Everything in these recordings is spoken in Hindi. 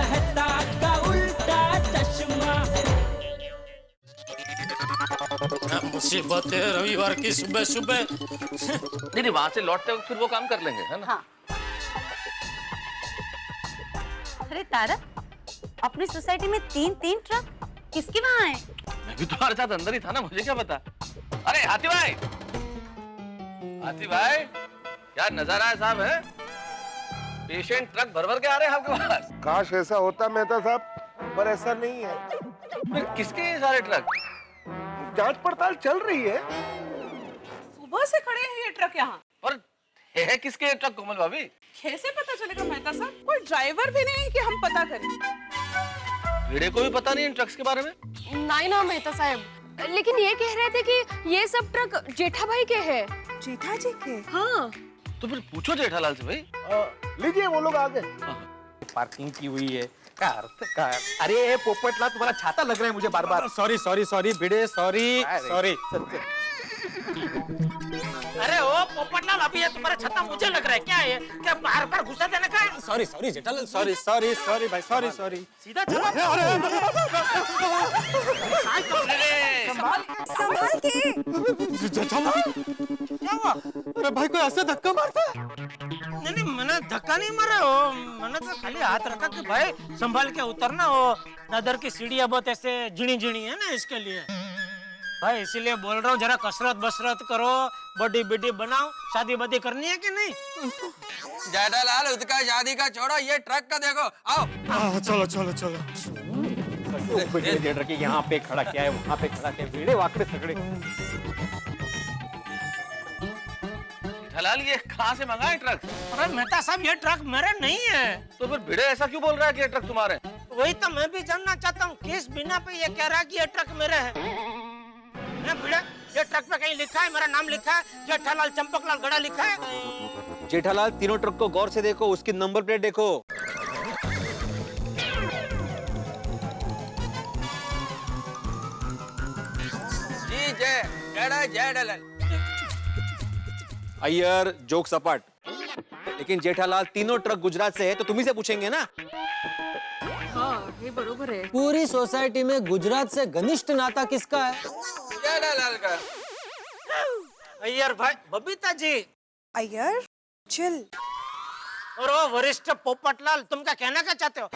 मेहता का उल्टा चश्मा। मुसीबत है रविवार की सुबह सुबह। नहीं वहां से लौटते वक्त फिर वो काम कर लेंगे, है ना? हाँ। अरे तारक, अपनी सोसाइटी में 3 ट्रक किसके वहाँ है? मैं भी तुम्हारे साथ अंदर ही था ना, मुझे क्या पता। अरे हाथी भाई, हाथी भाई, क्या नजारा है साहब, है? पेशेंट ट्रक भर भर के आ रहे हैं आपके पास। काश ऐसा होता मेहता साहब, पर ऐसा नहीं है। फिर किसके ये सारे ट्रक? जांच पड़ताल चल रही है। सुबह से खड़े हैं ये ट्रक यहाँ। और है किसके ये ट्रक कोमल भाभी? कैसे पता चलेगा मेहता साहब? कोई ड्राइवर भी नहीं है कि हम पता करें। भिड़े को भी पता नहीं इन ट्रक्स के बारे में? नहीं ना मेहता साहब, लेकिन ये कह रहे थे कि ये सब ट्रक जेठा भाई के हैं। जेठा जी के? हाँ। तो फिर पूछो जेठालाल से भाई। लीजिए वो लोग आ गए। पार्किंग की हुई है। कार। अरे पोपटला, तुम्हारा छाता लग रहा है मुझे बार बार। सॉरी सॉरी सॉरी भिड़े, सॉरी सॉरी। अरे ओ पोपटलाल, अभी ये तुम्हारा छत्ता मुझे लग रहा है, क्या है? क्या बाहर पर घुसा देने का है? Sorry sorry Jethalal, sorry sorry sorry भाई, सॉरी सॉरी। सीधा चलो। संभाल के। जेठालाल क्या हुआ? अरे भाई कोई ऐसे धक्का मारता है? नहीं मैंने धक्का नहीं मारा हो, मैंने तो खाली हाथ रखा कि भाई संभाल के उतरना हो। दादर की सीढ़ियाँ बहुत ऐसे झिणी है ना, इसके लिए भाई इसीलिए बोल रहा हूँ, जरा कसरत बसरत करो, बॉडी बिडी बनाओ। शादी बदी करनी है कि नहीं? जेठालाल उसका शादी का छोड़ो, ये ट्रक का देखो, आओ। चलो चलो चलो। यहाँ पे खड़ा किया है, वहाँ पे खड़ा किया, भिड़े वाकड़े तगड़े। जेठालाल ये कहाँ से मंगाए ट्रक? अरे मेहता साहब, ये ट्रक मेरे नहीं है। तो फिर भिड़े ऐसा क्यों बोल रहा है कि ये ट्रक तुम्हारे? वही तो मैं भी जानना चाहता हूँ, किस बिना पे ये कह रहा है कि ये ट्रक मेरे है? भिड़े, ये ट्रक पे कहीं लिखा है, मेरा नाम लिखा है, जेठालाल चंपकलाल गड़ा लिखा है? जेठालाल तीनों ट्रक को गौर से देखो, उसकी नंबर प्लेट देखो। जी जय जेठालाल। अय्यर जोक सपाट, लेकिन जेठालाल तीनों ट्रक गुजरात से है, तो तुम्ही से पूछेंगे ना। हाँ, ये बरोबर है। पूरी सोसाइटी में गुजरात से घनिष्ठ नाता किसका है? जेठालाल का। अय्यर भाई, बबीता जी। अय्यर चिल। और वो वरिष्ठ पोपटलाल, तुम क्या कहना क्या चाहते हो?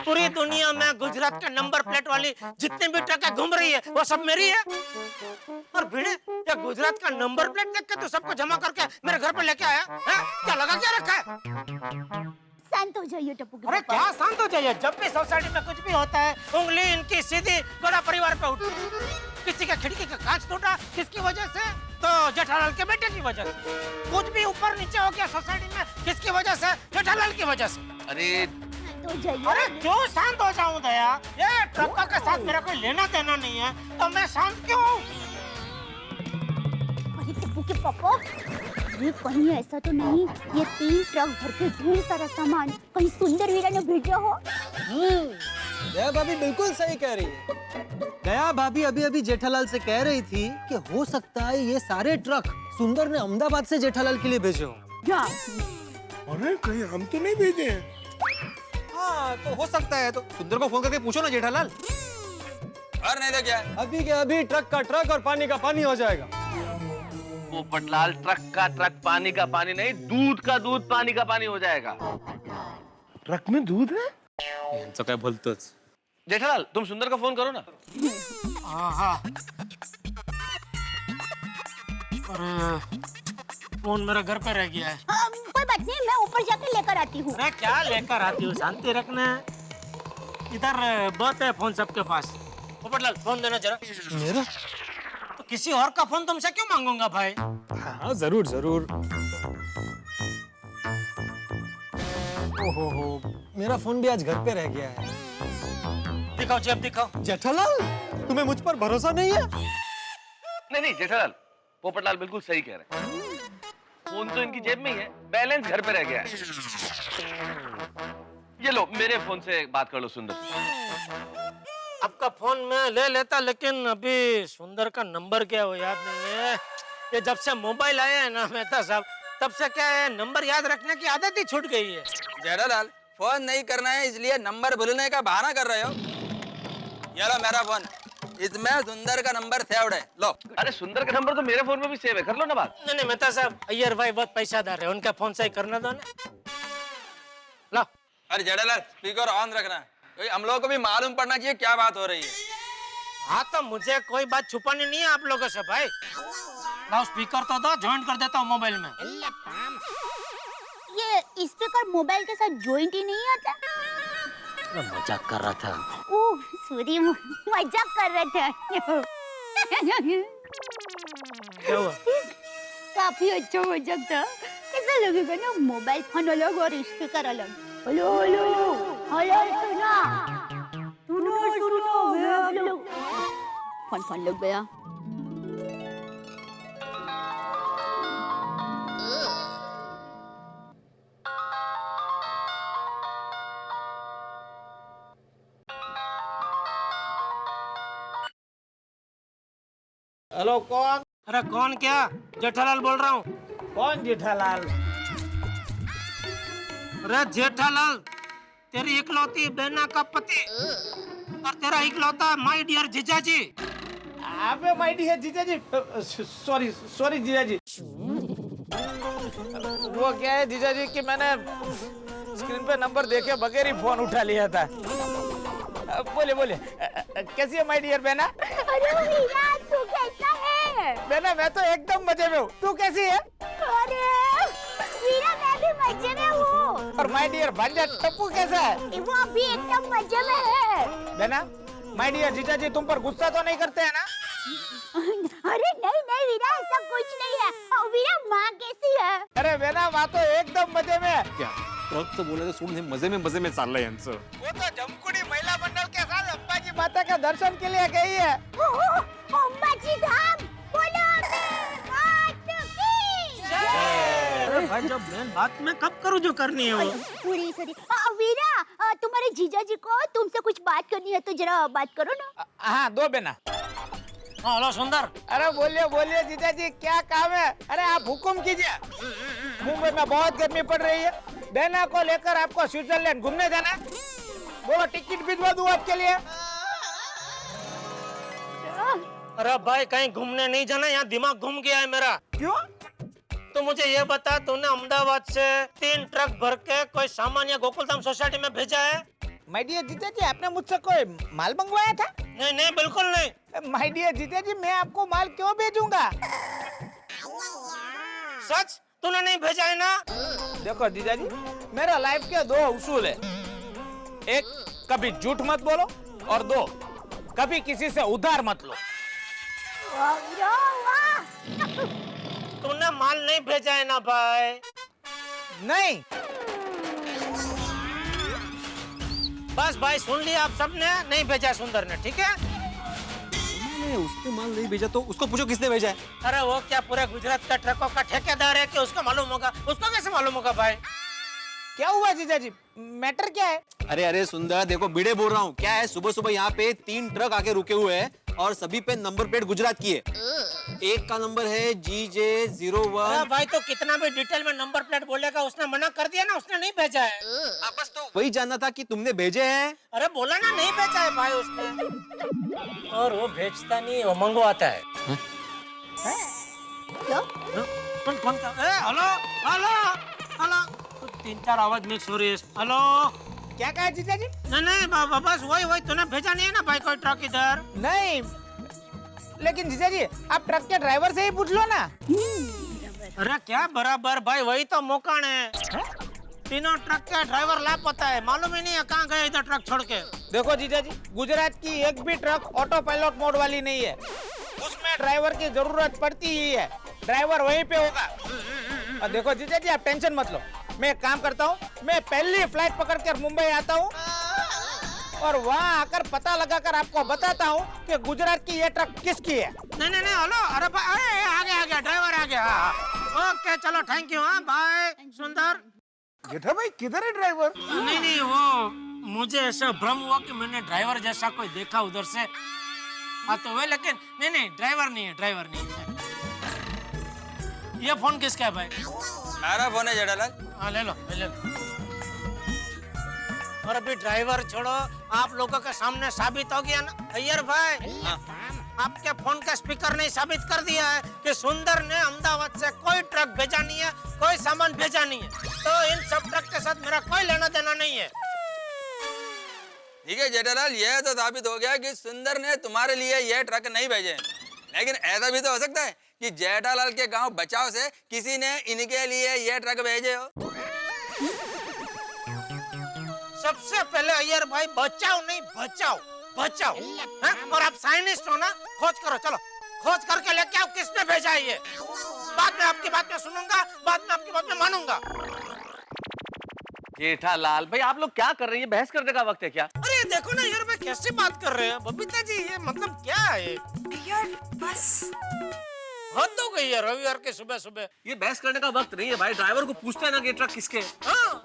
पूरी दुनिया में गुजरात के नंबर प्लेट वाली जितनी भी ट्रकें घूम रही है, वो सब मेरी है। और भिड़े, ये गुजरात का नंबर प्लेट देख के तू सबको जमा करके मेरे घर पे लेके आया है? क्या लगा क्या रखा है? शांत हो जाइए टप्पू के अरे पापा। क्या शांत हो जाइए? जब भी सोसाइटी में कुछ भी होता है, उंगली इनकी सीधी बड़ा परिवार पे उठ। किसी का खिड़की का कांच टूटा, किसकी वजह से? तो जेठालाल के बेटे की वजह से। कुछ भी ऊपर नीचे हो गया सोसाइटी में, किसकी वजह से? जेठालाल की वजह से। अरे तो जाइए। अरे क्यों शांत हो जाऊं दया? ये ट्रकों के साथ मेरा कोई लेना देना नहीं है, तो मैं शांत क्यों हूँ? अरे टप्पू के पापा, अरे कहीं ऐसा तो नहीं ये 3 ट्रक भर के ढेर सारा सामान कहीं सुंदर वीरा ने भेजा हो? दया भाभी बिल्कुल सही कह रही है। दया भाभी अभी अभी जेठालाल से कह रही थी कि हो सकता है ये सारे ट्रक सुंदर ने अहमदाबाद से जेठालाल के लिए भेजे हो। क्या? अरे कहीं हम तो नहीं भेजे हैं। हाँ तो हो सकता है, तो सुंदर को फोन करके पूछो ना जेठालाल। और नहीं तो क्या? अभी के अभी ट्रक का ट्रक और पानी का पानी हो जाएगा। पोपटलाल, ट्रक का ट्रक, पानी का पानी नहीं, दूध का दूध पानी का पानी हो जाएगा। ट्रक में दूध है? यांचं काय बोलतोच। जेठालाल तुम सुंदर को फोन करो ना। हाँ। अरे फोन मेरे घर पे रह गया है। कोई बात नहीं, मैं ऊपर जाकर लेकर आती हूँ। अरे क्या लेकर आती हूँ? शांति रखना। इधर बहुत है फोन सबके पास। पोपटलाल फोन देना जरा। मेरा? तो किसी और का फोन तुमसे क्यों मांगूंगा भाई? हाँ जरूर जरूर। ओहो, मेरा फोन भी आज घर पे रह गया है। दिखाओ जेब दिखाओ। जेठालाल, तुम्हें मुझ पर भरोसा नहीं है? नहीं जेठालाल, पोपटलाल बिल्कुल सही कह रहे हैं। फोन तो इनकी जेब में ही है, बैलेंस घर पे रह गया है। ये लो मेरे फोन से बात कर लो सुंदर। आपका फोन मैं ले लेता, लेकिन अभी सुंदर का नंबर क्या है वो याद नहीं है। ये जब से मोबाइल आया है ना मेहता साहब, तब से क्या है, नंबर याद रखने की आदत ही छूट गई है। जेठालाल फोन नहीं करना है इसलिए नंबर भूलने का बहाना कर रहे हो। ये लो मेरा फोन, इसमें सुंदर का नंबर सेव्ड है, लो। अरे सुंदर का नंबर तो मेरे फोन में भी सेव है, कर लो ना बात। नहीं मेहता साहब, अय्यर भाई बहुत पैसादार है, उनका फोन सही करना दो ना। लो। अरे जेठालाल स्पीकर ऑन रखना, क्योंकि हम लोगों को भी मालूम पड़ना चाहिए क्या बात हो रही है। हाँ तो मुझे कोई बात छुपानी नहीं है आप लोगों से भाई। लाओ स्पीकर तो दो, ज्वाइन कर देता हूँ मोबाइल में। ये स्पीकर मोबाइल के साथ जॉइंट ही नहीं आता। मजाक कर रहा था। ओह सॉरी, मजाक कर रहे थे। क्या हुआ? काफी अच्छा मजाक था। कैसा लगेगा ना मोबाइल फोन अलग और स्पीकर अलग। हेलो हेलो हेलो, सुना सुनो सुनो, फोन लग गया। हेलो कौन? अरे कौन क्या? जेठालाल बोल रहा हूँ। कौन जेठालाल? अरे जेठालाल, तेरी इकलौती बहना का पति और तेरा इकलौता माय डियर जीजाजी। अबे माय डियर जीजाजी, सॉरी सॉरी जीजाजी। वो क्या है जीजाजी कि मैंने स्क्रीन पे नंबर देखे बगैर ही फोन उठा लिया था। बोले बोले, कैसी है माय डियर बहना? अरे वीरा, तू कैसा है? बहना मैं तो एकदम मजे में हूँ, तू कैसी है? अरे वीरा, मैं भी मजे में हूँ। और माय डियर भांजा टप्पू कैसा है? वो भी एकदम मजे में है। बहना, माय डियर जीजाजी तुम पर गुस्सा तो नहीं करते हैं ना? अरे नहीं नहीं वीरा, ऐसा कुछ नहीं है। और वीरा, माँ कैसी है? अरे बहना माँ तो एकदम मजे में है। क्या ट्रक तो बोले सोडून मजे में चाललंय यांचं। वो तो जमकुड़ी महिला मंडल के साथ अंबाजी माता के दर्शन के लिए गई है। अंबाजी धाम, बोलो अरे भाई जब मैं बात मैं कब करूँ जो करनी है वो। Sorry sorry. वीरा, तुम्हारे जीजाजी को तुमसे कुछ बात करनी है तो जरा बात करो ना। हाँ दो बहना। हेलो सुंदर। अरे बोलिए बोलिए जीजाजी, क्या काम है? अरे आप हुक्म कीजिए। मुंबई में बहुत गर्मी पड़ रही है, बहना को लेकर आपको स्विट्जरलैंड घूमने जाना है। बोलो टिकट भिजवा दूं आपके लिए। अरे भाई कहीं घूमने नहीं जाना, यहाँ दिमाग घूम गया है मेरा। क्यों? तो मुझे ये बता, तूने अहमदाबाद से 3 ट्रक भर के कोई सामान या गोकुलधाम सोसाइटी में भेजा है? माय डियर जीजाजी, आपने मुझसे कोई माल मंगवाया था? नहीं नहीं बिल्कुल नहीं। माय डियर जीजाजी, मैं आपको माल क्यों भेजूंगा? सच तूने नहीं भेजा है ना? देखो जीजाजी, मेरा लाइफ के 2 उसूल है। एक, कभी झूठ मत बोलो, और 2, कभी किसी से उधार मत लो। तूने माल नहीं भेजा है ना भाई? नहीं। बस भाई सुन लिया आप सबने, नहीं भेजा सुंदर ने, ठीक है? उसने माल नहीं भेजा तो उसको पूछो किसने भेजा है। अरे वो क्या पूरे गुजरात का ट्रकों का ठेकेदार है कि उसको मालूम होगा? उसको कैसे मालूम होगा भाई? क्या हुआ जीजाजी, मैटर क्या है? अरे सुंदर देखो, भिड़े बोल रहा हूँ। क्या है, सुबह सुबह यहाँ पे 3 ट्रक आके रुके हुए हैं और सभी पे नंबर प्लेट गुजरात की है। एक का नंबर है GJ01। अरे भाई तो कितना भी डिटेल में नंबर प्लेट बोलेगा, उसने मना कर दिया ना, उसने नहीं भेजा है। बस तो वही जानना था कि तुमने भेजे हैं। अरे बोला ना नहीं भेजा है भाई उसने। और वो भेजता नहीं, वो मंगवाता है। क्या? कौन था? हेलो हेलो हेलो, 3-4 आवाज मिक्स हो रही है। हेलो, क्या कहा जीजाजी? नहीं बस वही तूने भेजा नहीं है ना भाई कोई ट्रक इधर? नहीं, लेकिन जीजाजी आप ट्रक के ड्राइवर से ही पूछ लो ना। अरे क्या बराबर भाई, वही तो मौकान है। तीनों ट्रक का ड्राइवर लापता है, मालूम ही नहीं है कहाँ गए इधर ट्रक छोड़ के। देखो जीजाजी, गुजरात की एक भी ट्रक ऑटो पायलट मोड वाली नहीं है, उसमें ड्राइवर की जरूरत पड़ती ही है। ड्राइवर वहीं पे होगा। और देखो जीजाजी, आप टेंशन मत लो, मैं एक काम करता हूँ, मैं पहली फ्लाइट पकड़कर मुंबई आता हूँ और वहाँ आकर पता लगाकर आपको बताता हूँ कि गुजरात की ये ट्रक किसकी है। नहीं हेलो, अरे भाई आ गया ड्राइवर आ गया। ओके चलो, थैंक यू। हाँ बाय सुंदर। जेठा भाई किधर है ड्राइवर? नहीं वो मुझे ऐसा भ्रम हुआ कि मैंने ड्राइवर जैसा कोई देखा उधर से। हाँ तो वे, लेकिन नहीं ड्राइवर नहीं है। ये फोन किसका है भाई? मेरा फोन है जेठालाल। हाँ ले लो। और अभी ड्राइवर छोड़ो, आप लोगों के सामने साबित हो गया ना अय्यर भाई। आपके फोन का स्पीकर ने साबित कर दिया है कि सुंदर ने अहमदाबाद से कोई ट्रक भेजा नहीं है, कोई सामान भेजा नहीं है। तो इन सब ट्रक के साथ मेरा कोई लेना देना नहीं है। ठीक है जेठालाल, यह तो साबित हो गया कि सुंदर ने तुम्हारे लिए यह ट्रक नहीं भेजे, लेकिन ऐसा भी तो हो सकता है कि जेठालाल के गांव बचाव से किसी ने इनके लिए यह ट्रक भेजे हो। सबसे पहले अय्यर भाई बचाओ नहीं बचाओ, बचाओ। और आप साइंटिस्ट हो ना, खोज करो, चलो खोज करके लेके आओ किसने भेजा है ये। बाद में आपकी बात में सुनूंगा, बाद में आपकी बात में मानूंगा। जेठालाल भाई आप लोग क्या कर रहे हैं? बहस करने का वक्त है क्या? अरे देखो ना यार, मैं कैसे बात कर रहे हैं बबीता जी, ये मतलब क्या है यार बस हद हो गई है रविवार के सुबह सुबह। ये बहस करने का वक्त नहीं है भाई, ड्राइवर को पूछते हैं ना कि ट्रक किसके है। हाँ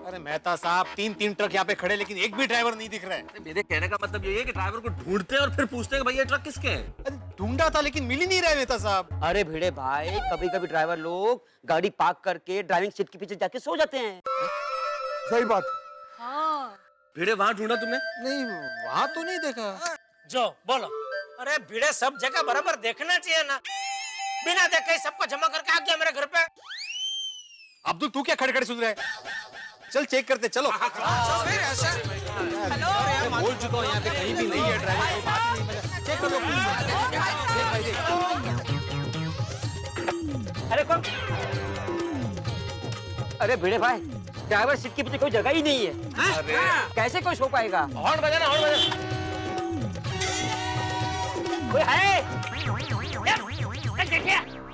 अरे मेहता साहब, 3 ट्रक यहाँ पे खड़े, लेकिन एक भी ड्राइवर नहीं दिख रहा है। मेरे कहने का मतलब ये है कि ड्राइवर को ढूंढते हैं और फिर पूछते हैं कि भाई ये ट्रक किसके है। अरे ढूंढा था लेकिन मिल ही नहीं रहा है मेहता साहब। अरे भिड़े भाई, कभी कभी ड्राइवर लोग गाड़ी पार्क करके ड्राइविंग सीट के पीछे जाके सो जाते हैं। सही बात। हाँ भिड़े वहां ढूंढा तुमने? नहीं, वहाँ तो नहीं देखा। जो बोलो, अरे भिड़े सब जगह बराबर देखना चाहिए ना, बिना देखे सबको जमा करके आ गया मेरे घर पे। अब्दुल तू क्या खड़े खड़े सुन रहा है? चल चेक करते, चलो। फिर ऐसा अरे बोल चुका हूँ यहाँ पे कहीं भी नहीं है ड्राइवर, कोई बात ही नहीं। चेक कर लो प्लीज। अरे कौन? अरे भिड़े भाई, ड्राइवर सीट के पीछे कोई जगह ही नहीं है। अरे कैसे कोई सो पाएगा? हॉर्न बजाना, हॉर्न बजाना। कोई है?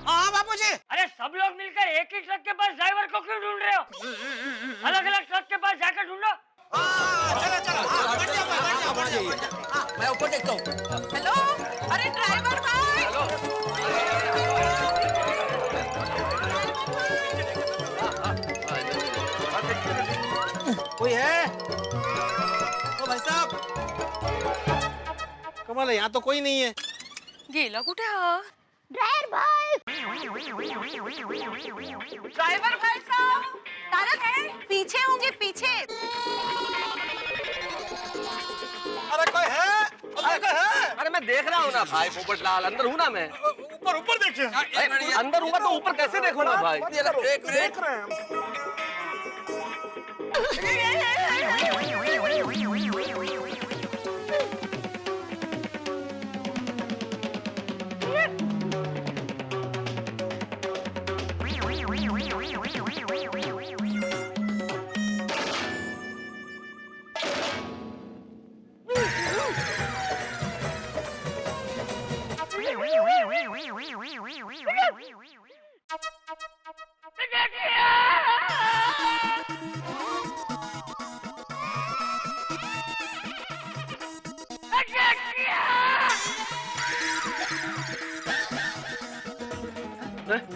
हाँ बापूजी। अरे सब लोग मिलकर एक ही ट्रक के पास ड्राइवर को क्यों ढूंढ रहे हो? अलग अलग ट्रक के पास जाकर ढूंढो। चलो चलो, बढ़ जाओ। मैं ऊपर देखता हूँ। हेलो, अरे ड्राइवर भाई। कोई है? ओ भाई साहब, कमाल है, यहाँ तो कोई नहीं है। गेला कुठे हा? ड्राइवर भाई, ड्राइवर भाई साहब, तारक है पीछे होंगे, पीछे। अरे कोई है? अरे कोई है? अरे मैं देख रहा हूँ ना भाई पोपटलाल, अंदर हूँ ना मैं। ऊपर देखिए। अंदर हूँ तो ऊपर कैसे देखूंगा भाई? देख रहे हैं हम।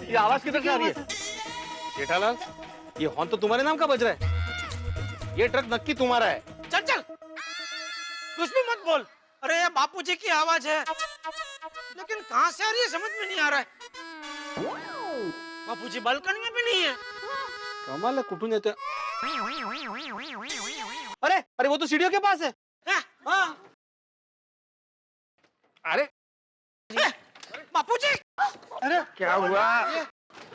ये आवाज किधर से आ रही है? जेठालाल, ये हॉर्न तो तुम्हारे नाम का बज रहा है। ये ट्रक नक्की तुम्हारा है। चल चल, कुछ भी मत बोल। अरे ये बापूजी की आवाज है, लेकिन कहाँ से आ रही है समझ में नहीं आ रहा है। बापूजी बालकनी में भी नहीं है। कमाल है, कुटुन येते। अरे अरे वो तो सीढ़ियों के पास है। हाँ। अरे बापूजी, अरे क्या हुआ?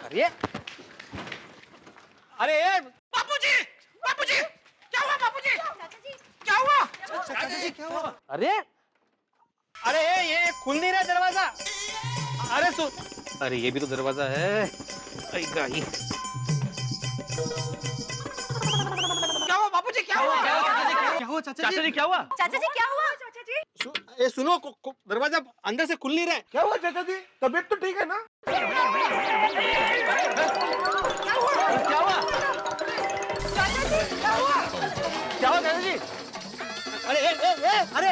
अरे अरे बापूजी, बापूजी, क्या हुआ बापूजी? क्या हुआ? चाचा क्या हुआ? अरे अरे ये खुल नहीं रहा दरवाजा। अरे सुन, अरे ये भी तो दरवाजा है। क्या हुआ बापूजी, क्या हुआ? क्या हुआ चाचा जी? क्या हुआ? चाचा जी क्या हुआ? चाचा जी ये सुनो, दरवाजा अंदर से खुल नहीं रहा है। क्या हुआ चाचा जी? तबीयत तो ठीक है ना? क्या हुआ? क्या हुआ चाचा जी? अरे अरे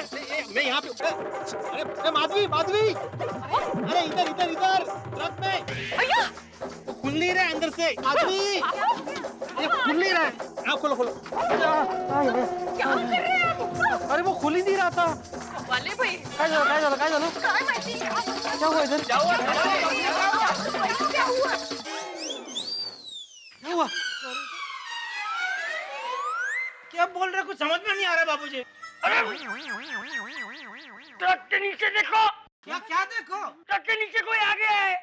मैं यहाँ पे। अरे माधवी, माधवी, अरे इधर इधर इधर ट्रक में। वो खुल नहीं रहा है अंदर से। माधवी, ये खुल नहीं रहा है। आप खोलो खोलो। क्या कर रहे हैं आप? अरे वो खुल ही नहीं रहा था। वाले भाई काय झालं? काय माहिती? क्या हुआ इधर? क्या हुआ? क्या हुआ? क्या हुआ? क्या बोल रहे कुछ समझ में नहीं आ रहा बाबूजी। ट्रक के नीचे देखो। क्या देखो? ट्रक के नीचे कोई आ गया है।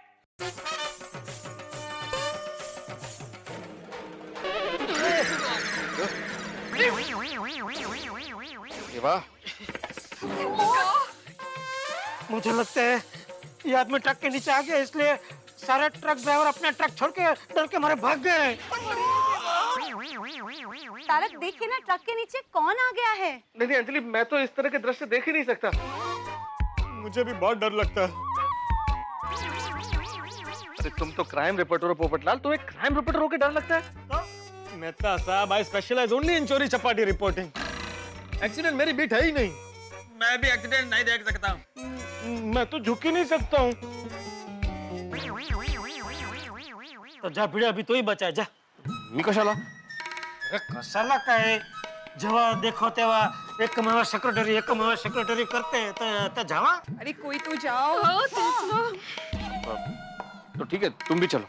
मुझे लगता है ये आदमी ट्रक के नीचे आ गया, इसलिए सारे ट्रक ड्राइवर अपने ट्रक छोड़ के डर के मारे भाग गए। तारक देखिए ना, ट्रक के नीचे कौन आ गया है। नहीं अंजलि, मैं तो इस तरह के दृश्य देख ही नहीं सकता। मुझे भी बहुत डर लगता है। अरे तुम तो क्राइम रिपोर्टर हो पोपटलाल, तुम्हें क्राइम रिपोर्टर होकर डर लगता है? मेहता साहब, आई स्पेशलाइज ओनली इन चोरी चपाटी रिपोर्टिंग। एक्सीडेंट मेरी बीट है ही नहीं। मैं भी एक्सीडेंट नहीं देख सकता। मैं तो झुक ही नहीं सकता हूँ। तो जा भिड़े, अभी तो ही बचा है, जा। मी कशाला? अरे कशाला काय, जेव्हा देखो तेव्हा एक कमावा सेक्रेटरी करते तो जावा। अरे कोई तो जाओ। हो तेच ना. तो ठीक है, तुम भी चलो।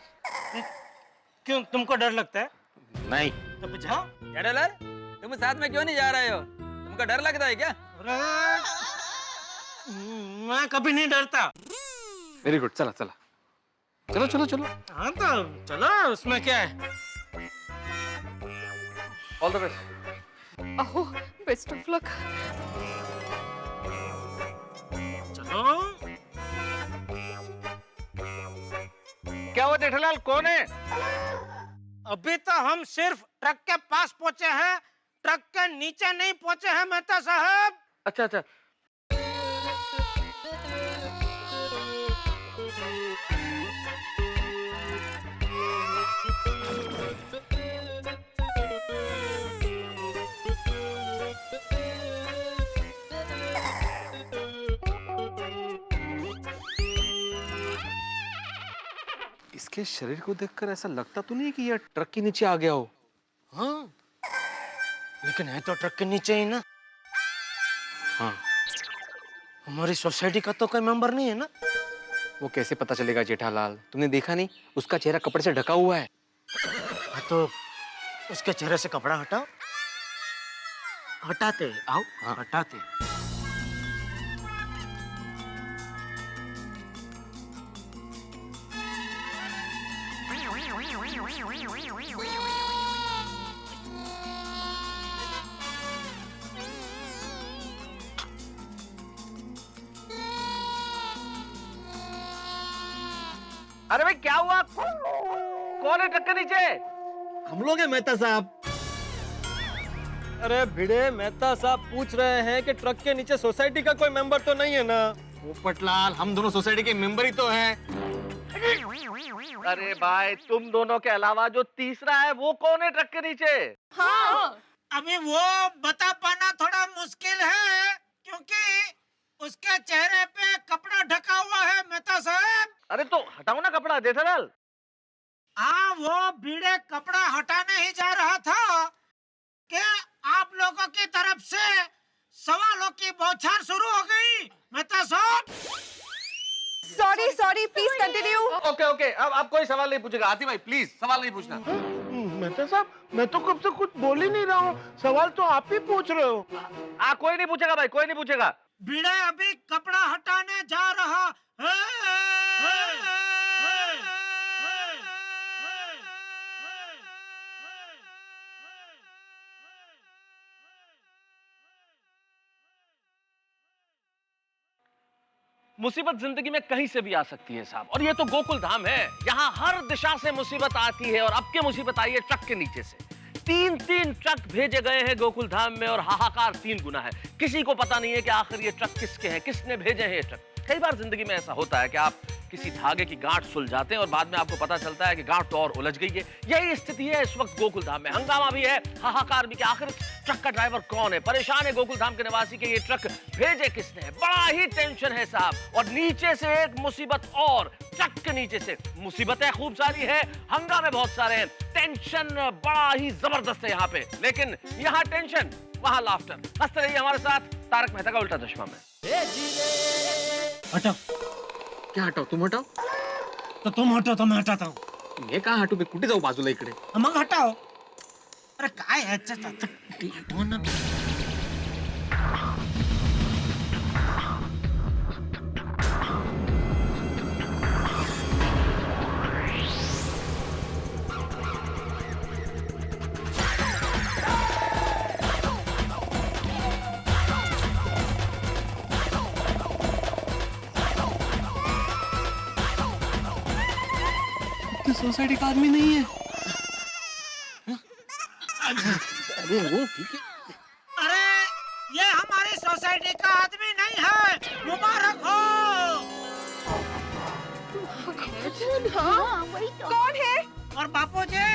क्यों, तुमको डर लगता है? नहीं। तो फिर जाओ। जेठालाल, तुम साथ में क्यों नहीं जा रहे हो? तुमको डर लगता है क्या? अरे मैं कभी नहीं डरता। वेरी गुड, चला चला, चलो चलो चलो। हाँ तो चलो, उसमें क्या है। All the best. अहो, बेस्ट ऑफ लक. चलो। क्या हुआ जेठालाल, कौन है? अभी तो हम सिर्फ ट्रक के पास पहुंचे हैं, ट्रक के नीचे नहीं पहुंचे हैं मेहता साहब। अच्छा अच्छा। इसके शरीर को देखकर ऐसा लगता तो नहीं कि यह ट्रक के नीचे आ गया हो। हाँ, लेकिन है तो ट्रक के नीचे ही ना। हाँ, हमारी सोसाइटी का तो कोई मेंबर नहीं है ना। वो कैसे पता चलेगा जेठालाल? तुमने देखा नहीं, उसका चेहरा कपड़े से ढका हुआ है। हाँ तो उसके चेहरे से कपड़ा हटाओ। हटाते आओ। हाँ। हटाते। अरे भाई क्या हुआ? कौन है ट्रक के नीचे? हम लोग हैं मेहता साहब। अरे भिड़े, मेहता साहब पूछ रहे हैं कि ट्रक के नीचे सोसाइटी का कोई मेंबर तो नहीं है ना? पोपटलाल, हम दोनों सोसाइटी के मेंबर ही तो हैं। अरे भाई, तुम दोनों के अलावा जो तीसरा है वो कौन है ट्रक के नीचे? हाँ. अभी वो बता पाना थोड़ा मुश्किल है, क्योंकि उसके चेहरे पे कपड़ा ढका हुआ है मेहता साहब। अरे तो हटाओ ना कपड़ा जेठालाल। हाँ, वो भीड़े कपड़ा हटाने ही जा रहा था कि आप लोगों की तरफ से सवालों की बौछार शुरू हो गई मेहता साहब। Sorry, please continue. Okay okay, अब कोई सवाल नहीं पूछेगा। हाथी भाई प्लीज सवाल नहीं पूछना। मेहता साहब, मैं तो कब से कुछ बोल ही नहीं रहा हूँ, सवाल तो आप ही पूछ रहे हो। कोई नहीं पूछेगा भाई, कोई नहीं पूछेगा। भीड़े अभी कपड़ा हटाने जा रहा है। मुसीबत जिंदगी में कहीं से भी आ सकती है साहब, और ये तो गोकुल धाम है। यहाँ हर दिशा से मुसीबत आती है, और अब की मुसीबत आई है ट्रक के नीचे से। 3 ट्रक भेजे गए हैं गोकुल धाम में, और हाहाकार 3 गुना है। किसी को पता नहीं है कि आखिर ये ट्रक किसके हैं, किसने भेजे हैं ये ट्रक। कई बार जिंदगी में ऐसा होता है कि आप किसी धागे की गांठ सुलझाते हैं और बाद में आपको पता चलता है कि गांठ तो और उलझ गई है। यही स्थिति है इस वक्त गोकुल धाम में। हंगामा भी है, हाहाकार भी कि आखिर ट्रक का ड्राइवर कौन है। परेशान है गोकुल धाम के निवासी कि ये ट्रक भेजे किसने है। बड़ा ही टेंशन है साहब। और नीचे से एक मुसीबत, और ट्रक के नीचे से मुसीबतें खूब सारी है, हंगामे बहुत सारे हैं, टेंशन बड़ा ही जबरदस्त है यहाँ पे। लेकिन यहाँ टेंशन, वहाँ लाफ्टर। हंसते रहिए हमारे साथ तारक मेहता का उल्टा चश्मा में। हटाओ। क्या हटाओ? तुम हटाओ। तो तुम हटो तो मैं हटाता हूँ। मैं कहाँ हटू? मैं कुठे जाऊ बाजूला इकडे? मग हटाओ। अरे काय ह्याच्यात आता हो ना. सोसाइटी का आदमी नहीं है. अरे ये हमारी सोसाइटी का आदमी नहीं है. मुबारक हो. हाँ वही तो. कौन है? और बापूजी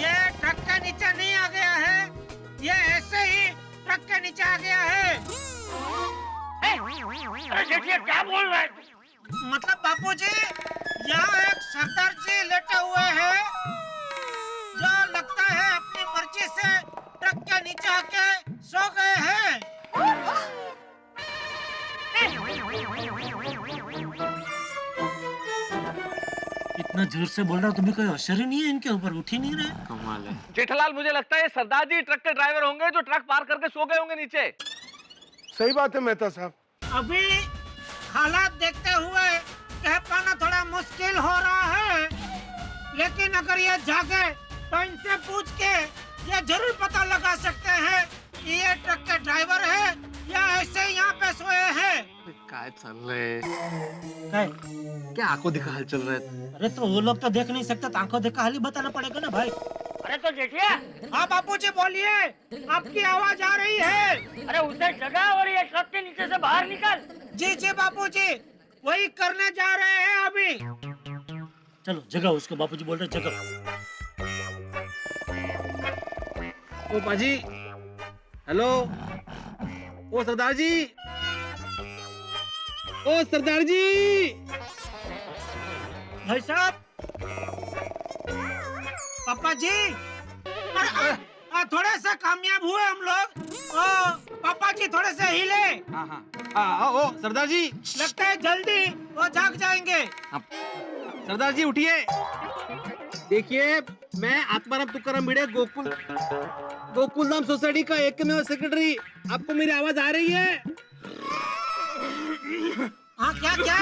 ये ट्रक के नीचे नहीं आ गया है, ये ऐसे ही ट्रक के नीचे आ गया है. अरे जेठिया क्या बोल रहा है? मतलब बापूजी यहाँ एक सरदार जी लेटे हुए हैं जो लगता है अपनी मर्जी से ट्रक के नीचे आके सो गए हैं. इतना जोर से बोल रहा हूँ तुम्हें कोई असर ही नहीं है इनके ऊपर, उठ ही नहीं रहे. कमाल है. जेठालाल मुझे लगता है सरदार जी ट्रक के ड्राइवर होंगे जो ट्रक पार करके सो गए होंगे नीचे. सही बात है मेहता साहब. अभी हालात देखते हुए कह पाना थोड़ा मुश्किल हो रहा है, लेकिन अगर ये जागे तो इनसे पूछ के ये जरूर पता लगा सकते हैं कि ये ट्रक के ड्राइवर है या ऐसे यहाँ पे सोए हैं. काय चल रहे. क्या आंखों दिखा हाल चल रहा है. अरे तो वो लोग तो देख नहीं सकते, तो आंखों देखा हाल ही बताना पड़ेगा ना भाई. अरे तो जेठिया, हाँ बापूजी बोलिए, आपकी आवाज आ रही है. अरे उसे जगा और ये ट्रक के नीचे से बाहर निकल. जी जी बापूजी, वही करने जा रहे हैं अभी. चलो जगाओ उसको, बापूजी बोल रहे जगाओ. ओ पाजी, हेलो. ओ सरदार जी, ओ सरदार जी. भाई साहब, पापा जी, थोड़े से कामयाब हुए हम लोग. ओ पापा जी थोड़े से हिले. हाँ हाँ हाँ. ओ सरदार जी, लगता है जल्दी वो जाग जाएंगे. सरदार जी उठिए. देखिए, मैं आत्माराम तुकाराम भिड़े गोकुल धाम सोसाइटी का एकमेव सेक्रेटरी. आपको मेरी आवाज आ रही है? हाँ क्या क्या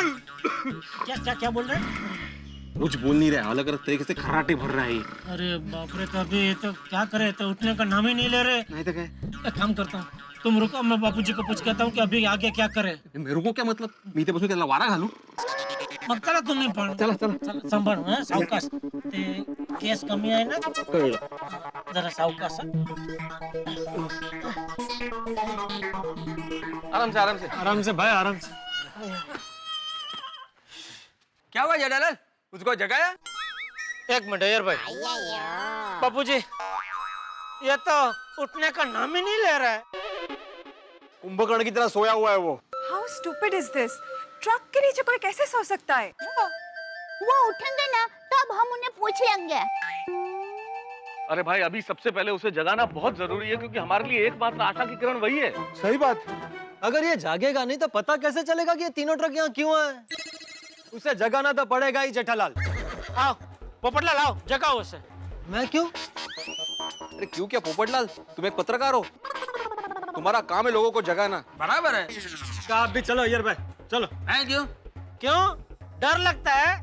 क्या क्या क्या बोल रहे हैं? कुछ बोल नहीं रहा, अलग अलग तरीके से खर्राटे भर रहा है. अरे बाप रे, तो अभी तो क्या करे, तो उठने का नाम ही नहीं ले रहे. नहीं तो क्या. एक काम करता हूँ, तुम रुको, मैं बापूजी को पूछ कहता हूँ कि अभी आगे क्या करे. मेरे को क्या मतलब, मी ते बसून त्याला वारा घालू. मग चला तुम्ही पण. चला चला. सांभाळ हं, सावकाश. ते केस कमी आहे ना, कळलं. जरा सावकाश. आराम से आराम से. आराम से भाई, आराम से. क्या हुआ जेठालाल, उसको जगाया? एक मिनट यार भाई. बापूजी ये तो उठने का नाम ही नहीं ले रहा है. कुंभकर्ण की तरह सोया हुआ है वो. How stupid is this? Truck के नीचे कोई कैसे सो सकता है? वो उठेंगे ना तब हम उन्हें पूछ लेंगे. अरे भाई, अभी सबसे पहले उसे जगाना बहुत जरूरी है, क्योंकि हमारे लिए एकमात्र आशा की किरण वही है. सही बात. अगर ये जागेगा नहीं तो पता कैसे चलेगा कि ये तीनों ट्रक यहाँ क्यों आए. उसे जगाना तो पड़ेगा ही जेठालाल. आओ पोपटलाल, आओ जगाओ उसे. मैं क्यों? अरे क्यों क्या पोपटलाल, तुम एक पत्रकार हो, तुम्हारा काम है लोगों को जगाना. बराबर है. आप भी चलो यार भाई, चलो. क्यों? क्यों डर लगता है?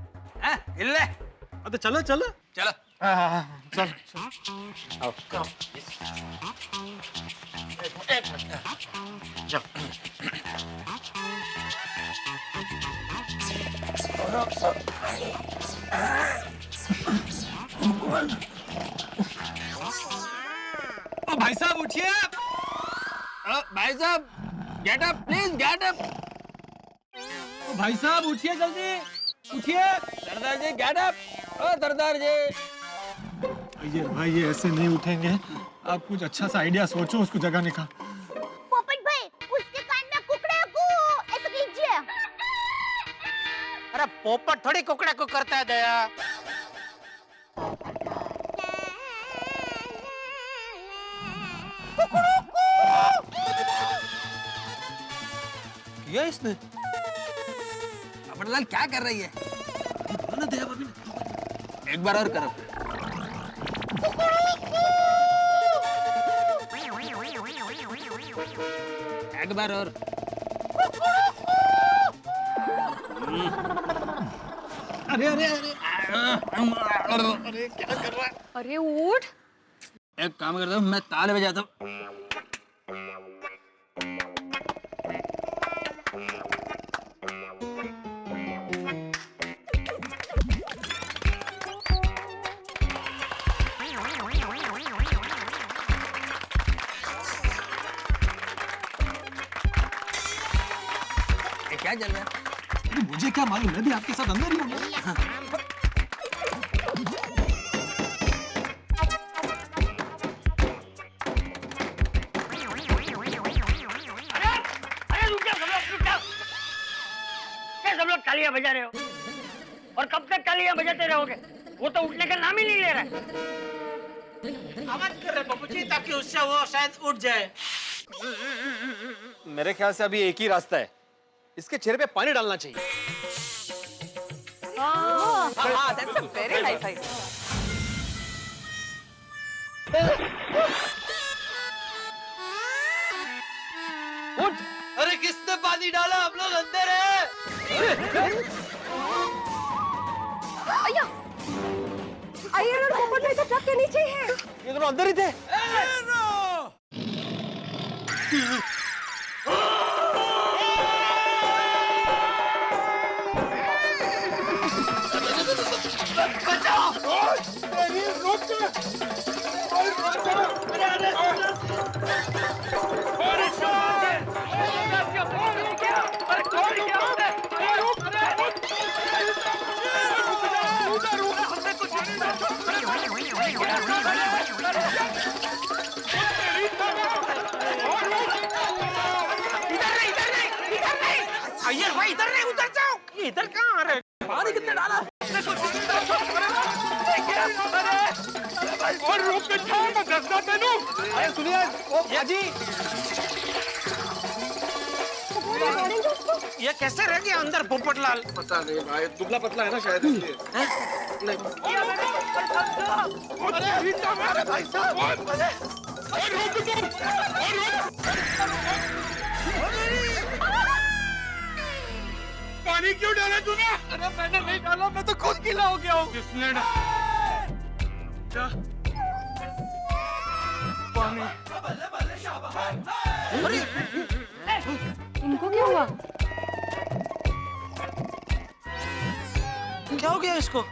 हिल ले. तो चलो चलो. चलो. चल. ओ भाई साहब उठिए. भाई साहब get up, please get up. ओ भाई साहब उठिए, जल्दी उठिए. सरदार जी गेट अप. ओ सरदार जी. ये भाई ये ऐसे नहीं उठेंगे. आप कुछ अच्छा सा आइडिया सोचो उसको जगाने का. पोपट भाई, उसके कान में कुकड़े को ऐसे कीजिए. अरे पोपट थोड़ी कुकड़ा को करता है दया. किया इसने. पोपटलाल क्या कर रही है? एक बार और करो. एक बार और। अरे अरे अरे अरे क्या कर रहा है? अरे उठ। एक काम करता हूँ, मैं ताले बजाता हूँ। क्या चल रहा है? मुझे क्या मालूम, मैं भी आपके साथ अंदर ही हूँ। अरे रुक जाओ, रुक जाओ। क्या सब लोग तालियां बजा रहे हो? और कब तक तालियां बजाते रहोगे? वो तो उठने का नाम ही नहीं ले रहा है। आवाज कर रहे बाबूजी ताकि उससे वो शायद उठ जाए। मेरे ख्याल से अभी एक ही रास्ता है, इसके चेहरे पे पानी डालना चाहिए। that's a very nice idea. उठ! अरे किसने पानी डाला? हम लोग अंदर हैं। अय्या अय्या और पोपट भाई तो ट्रक के नीचे ही है। ये दोनों अंदर ही थे। अय्यर भाई इधर नहीं, उधर जाओ। ये इधर कहाँ आ रहे? पानी कितने डाला? और रोक के था, मैं दसना तेनू। अरे सुनिए, ओ भाजी, ये कैसे रह गया अंदर पोपटलाल? पता नहीं भाई, दुबला पतला है ना शायद इसलिए। अरे भाई साहब, पानी क्यों डाला तूने? अरे मैंने नहीं डाला, मैं तो खुद गीला हो गया हूँ। किसने डाला? पानी। इनको क्या हुआ? क्या हो गया इसको?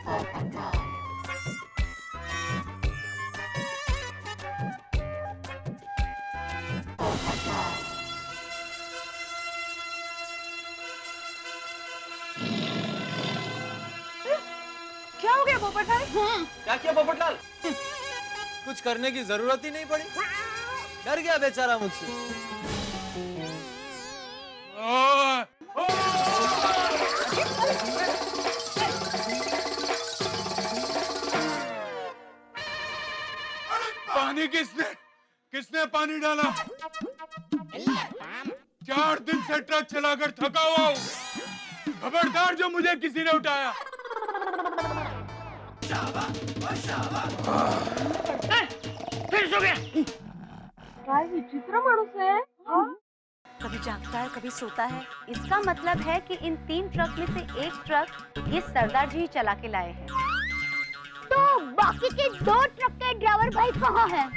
क्या हो गया पोपट भाई? क्या किया पोपटलाल? कुछ करने की जरूरत ही नहीं पड़ी, डर गया बेचारा मुझसे। पानी किसने पानी डाला? 4 दिन से ट्रक चलाकर थका हुआ हूँ। खबरदार जो मुझे किसी ने उठाया। फिर सो गया। भाई विचित्र मानुस है। कभी जागता है, कभी सोता है। इसका मतलब है कि इन 3 ट्रक में से एक ट्रक ये सरदार जी चला के लाए हैं। तो बाकी के 2 ट्रक के ड्राइवर भाई कहाँ हैं?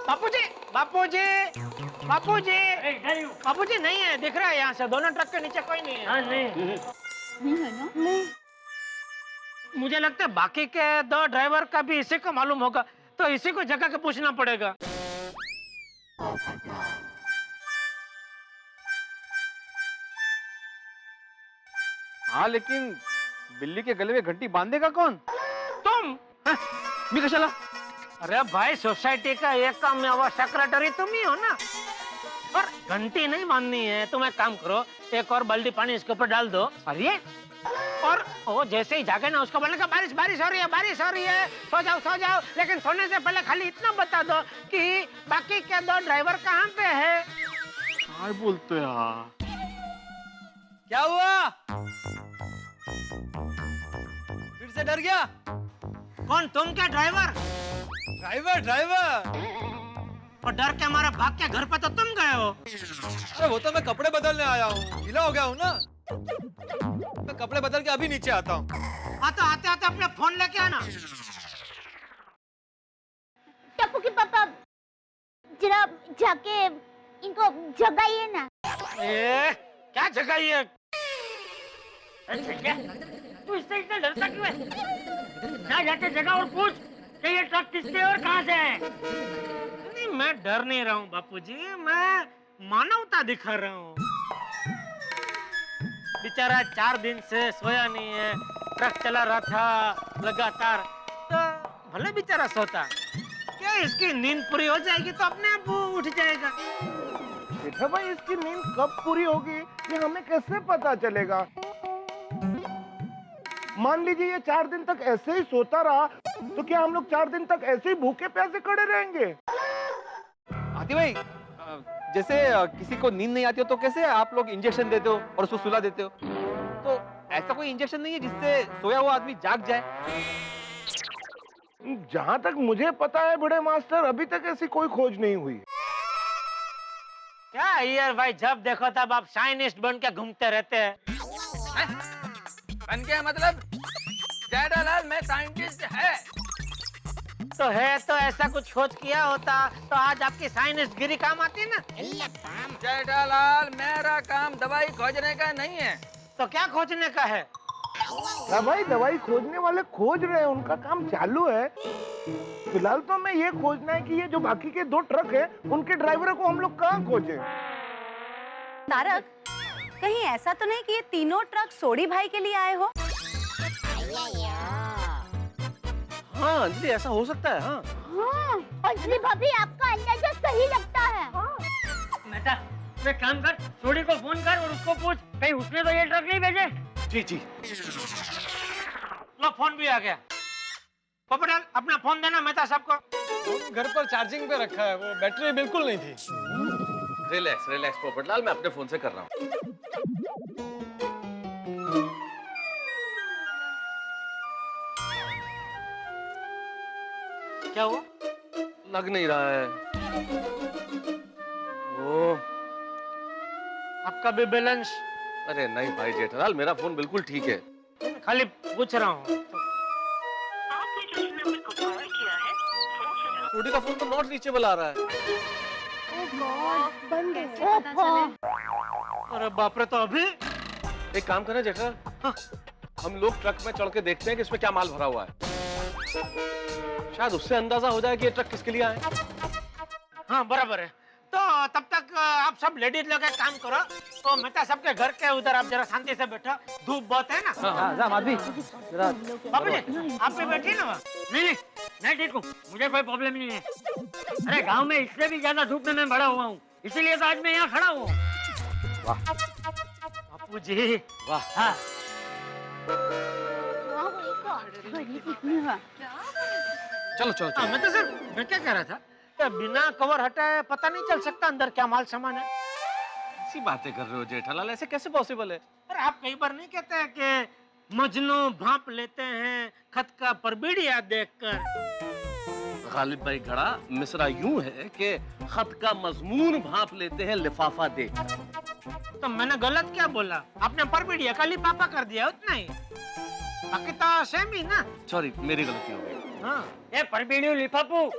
बापूजी, बापूजी, बापूजी, बापूजी नहीं है, दिख रहा है यहाँ से। दोनों ट्रक के नीचे कोई नहीं है। हाँ नहीं है ना? नहीं। मुझे लगता है बाकी के 2 ड्राइवर का भी इसी को मालूम होगा, तो इसी को जगह के पूछना पड़ेगा। हाँ लेकिन बिल्ली के गले में घंटी बांधेगा कौन? तुम? मी कशाला? अरे भाई, सोसाइटी का एक काम में वो सेक्रेटरी तुम ही हो ना। और घंटी नहीं बांधनी है, तुम एक काम करो, एक और बाल्टी पानी इसके ऊपर डाल दो। अरे और वो जैसे ही जागे ना, उसको बोलने का बारिश बारिश हो रही है, बारिश हो रही है, सो जाओ सो जाओ। लेकिन सोने से पहले खाली इतना बता दो कि बाकी के 2 ड्राइवर कहाँ पे है। क्या बोलते हैं? क्या हुआ? फिर से डर गया? कौन, तुम क्या ड्राइवर? Driver driver. और डर के हमारे भाग के घर पे तो तुम गए हो। अरे वो तो मैं कपड़े बदलने आया हूँ, गीला हो गया हूँ ना। मैं कपड़े बदल के अभी नीचे आता हूँ। हाँ तो आते आते अपने फोन लेके आना। टप्पू के पापा जरा जाके इनको जगाइए ना। क्या जगाइए? तू इससे इतना डरता क्यों है? जा जाके जगह और पूछ कि ये ट्रक किसके और कहाँ से है। नहीं, मैं डर नहीं रहा हूँ बापूजी, मैं मानवता दिखा रहा हूँ। बेचारा 4 दिन से सोया नहीं है, ट्रक चला रहा था लगातार, तो भले बेचारा सोता, क्या इसकी नींद पूरी हो जाएगी तो अपने आप वो उठ जाएगा। जेठा भाई, इसकी नींद कब पूरी होगी ये हमें कैसे पता चलेगा? मान लीजिए ये 4 दिन तक ऐसे ही सोता रहा तो क्या हम लोग 4 दिन तक ऐसे ही भूखे प्यासे खड़े रहेंगे? आती भाई, जैसे किसी को नींद नहीं आती हो तो कैसे आप लोग इंजेक्शन देते हो और उसको सुला देते हो, तो ऐसा कोई इंजेक्शन नहीं है जिससे सोया हुआ आदमी जाग जाए? जहाँ तक मुझे पता है बड़े मास्टर, अभी तक ऐसी कोई खोज नहीं हुई। क्या यार भाई, जब देखो तब आप साइंटिस्ट बन के घूमते रहते हैं। बन के मतलब जेठालाल मैं साइंटिस्ट है तो है, तो ऐसा कुछ खोज किया होता तो आज आपकी साइंटिस्ट गिरी काम आती ना। जेठालाल, मेरा काम दवाई खोजने का नहीं है। तो क्या खोजने का है? हाँ भाई, दवाई खोजने वाले खोज रहे हैं, उनका काम चालू है। फिलहाल तो हमें ये खोजना है कि ये जो बाकी के 2 ट्रक हैं, उनके ड्राइवरों को हम लोग कहाँ खोजें? तारक, कहीं ऐसा तो नहीं कि ये तीनों ट्रक सोडी भाई के लिए आए हो? हाँ अंजलि, ऐसा हो सकता है। हाँ हाँ, अंजलि भाभी आपका अंदाजा सही लगता है। बेटा तू एक काम कर, सोडी को फोन कर और उसको पूछ कहीं उसने तो ये ट्रक नहीं भेजे। जी जी। लो, फोन भी आ गया। पोपटलाल, अपना फोन देना मेहता साहब को। घर पर चार्जिंग पे रखा है, वो बैटरी बिल्कुल नहीं थी। रिलैक्स रिलैक्स पोपटलाल, मैं अपने फोन से कर रहा हूँ। क्या हुआ? लग नहीं रहा है। ओ, आपका भी बैलेंस? अरे नहीं भाई जेठालाल, मेरा फोन बिल्कुल ठीक है। खाली पूछ रहा हूँ। सोडी का फोन तो नॉट रीचेबल आ रहा है। अरे बाप रे, तो अभी एक काम करें जेठालाल, हाँ, हम लोग ट्रक में चढ़ के देखते हैं कि इसमें क्या माल भरा हुआ है। शायद उससे अंदाजा हो जाए कि ये ट्रक किसके लिए आए। हाँ बराबर है। तो तब तक आप सब लेडीज लोग एक काम करो, तो मेहता सबके घर के उधर आप जरा शांति से बैठो, धूप बहुत है ना। बाबू जी, आप भी बैठिए ना वहाँ। नहीं मैं ठीक हूँ, मुझे कोई प्रॉब्लम नहीं है। अरे गांव में इससे भी ज्यादा धूप में मैं बड़ा हुआ हूँ, इसीलिए तो आज मैं यहाँ खड़ा हूँ। बापू जी, वाह। हाँ। चलो चलो चलो। मैं तो सर, मैं क्या कह रहा था, बिना कवर हटाए पता नहीं चल सकता अंदर क्या माल सामान है। ऐसी बातें कर रहे हो जेठालाल, ऐसे कैसे पॉसिबल है? अरे आप कई बार नहीं कहते हैं कि मजनू भांप लेते हैं खत का परबिड़िया देखकर। गालिब भाई घड़ा, मिसरा यूं है कि खत का मजमून भांप लेते हैं लिफाफा देख। तो मैंने गलत क्या बोला? आपने परबिड़िया का लिफाफा कर दिया, उतना ही। बाकी तो सेम ही ना। सॉरी, मेरी गलती हो गई। हाँ, ये परबीड़ियों लिफाफू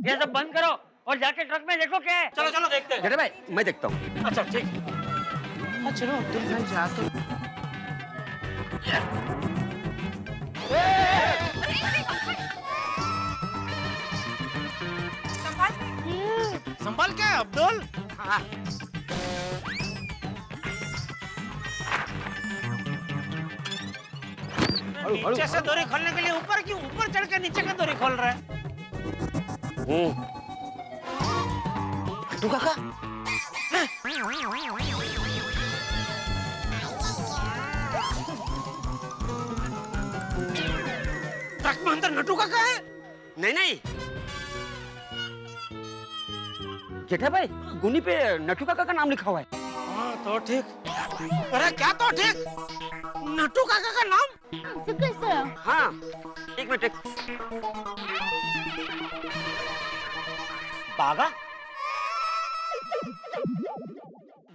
ये सब बंद करो और जाके ट्रक में देखो क्या है। चलो चलो देखते हैं। जेठा भाई, मैं देखता हूँ। अच्छा ठीक। चलो अब्दुल भाई जा तो। संभाल क्या है अब्दुल? हाँ। नीचे से डोरी खोलने के लिए ऊपर क्यों? ऊपर चढ़ के नीचे का डोरी खोल रहा है। तू काका, ट्रक में अंदर नटू काका है? नहीं नहीं जेठा भाई, गुनी पे नटू काका का नाम लिखा हुआ है। हाँ तो ठीक। अरे क्या तो ठीक? नटू काका का नाम? कैसे? हाँ, एक मिनट बागा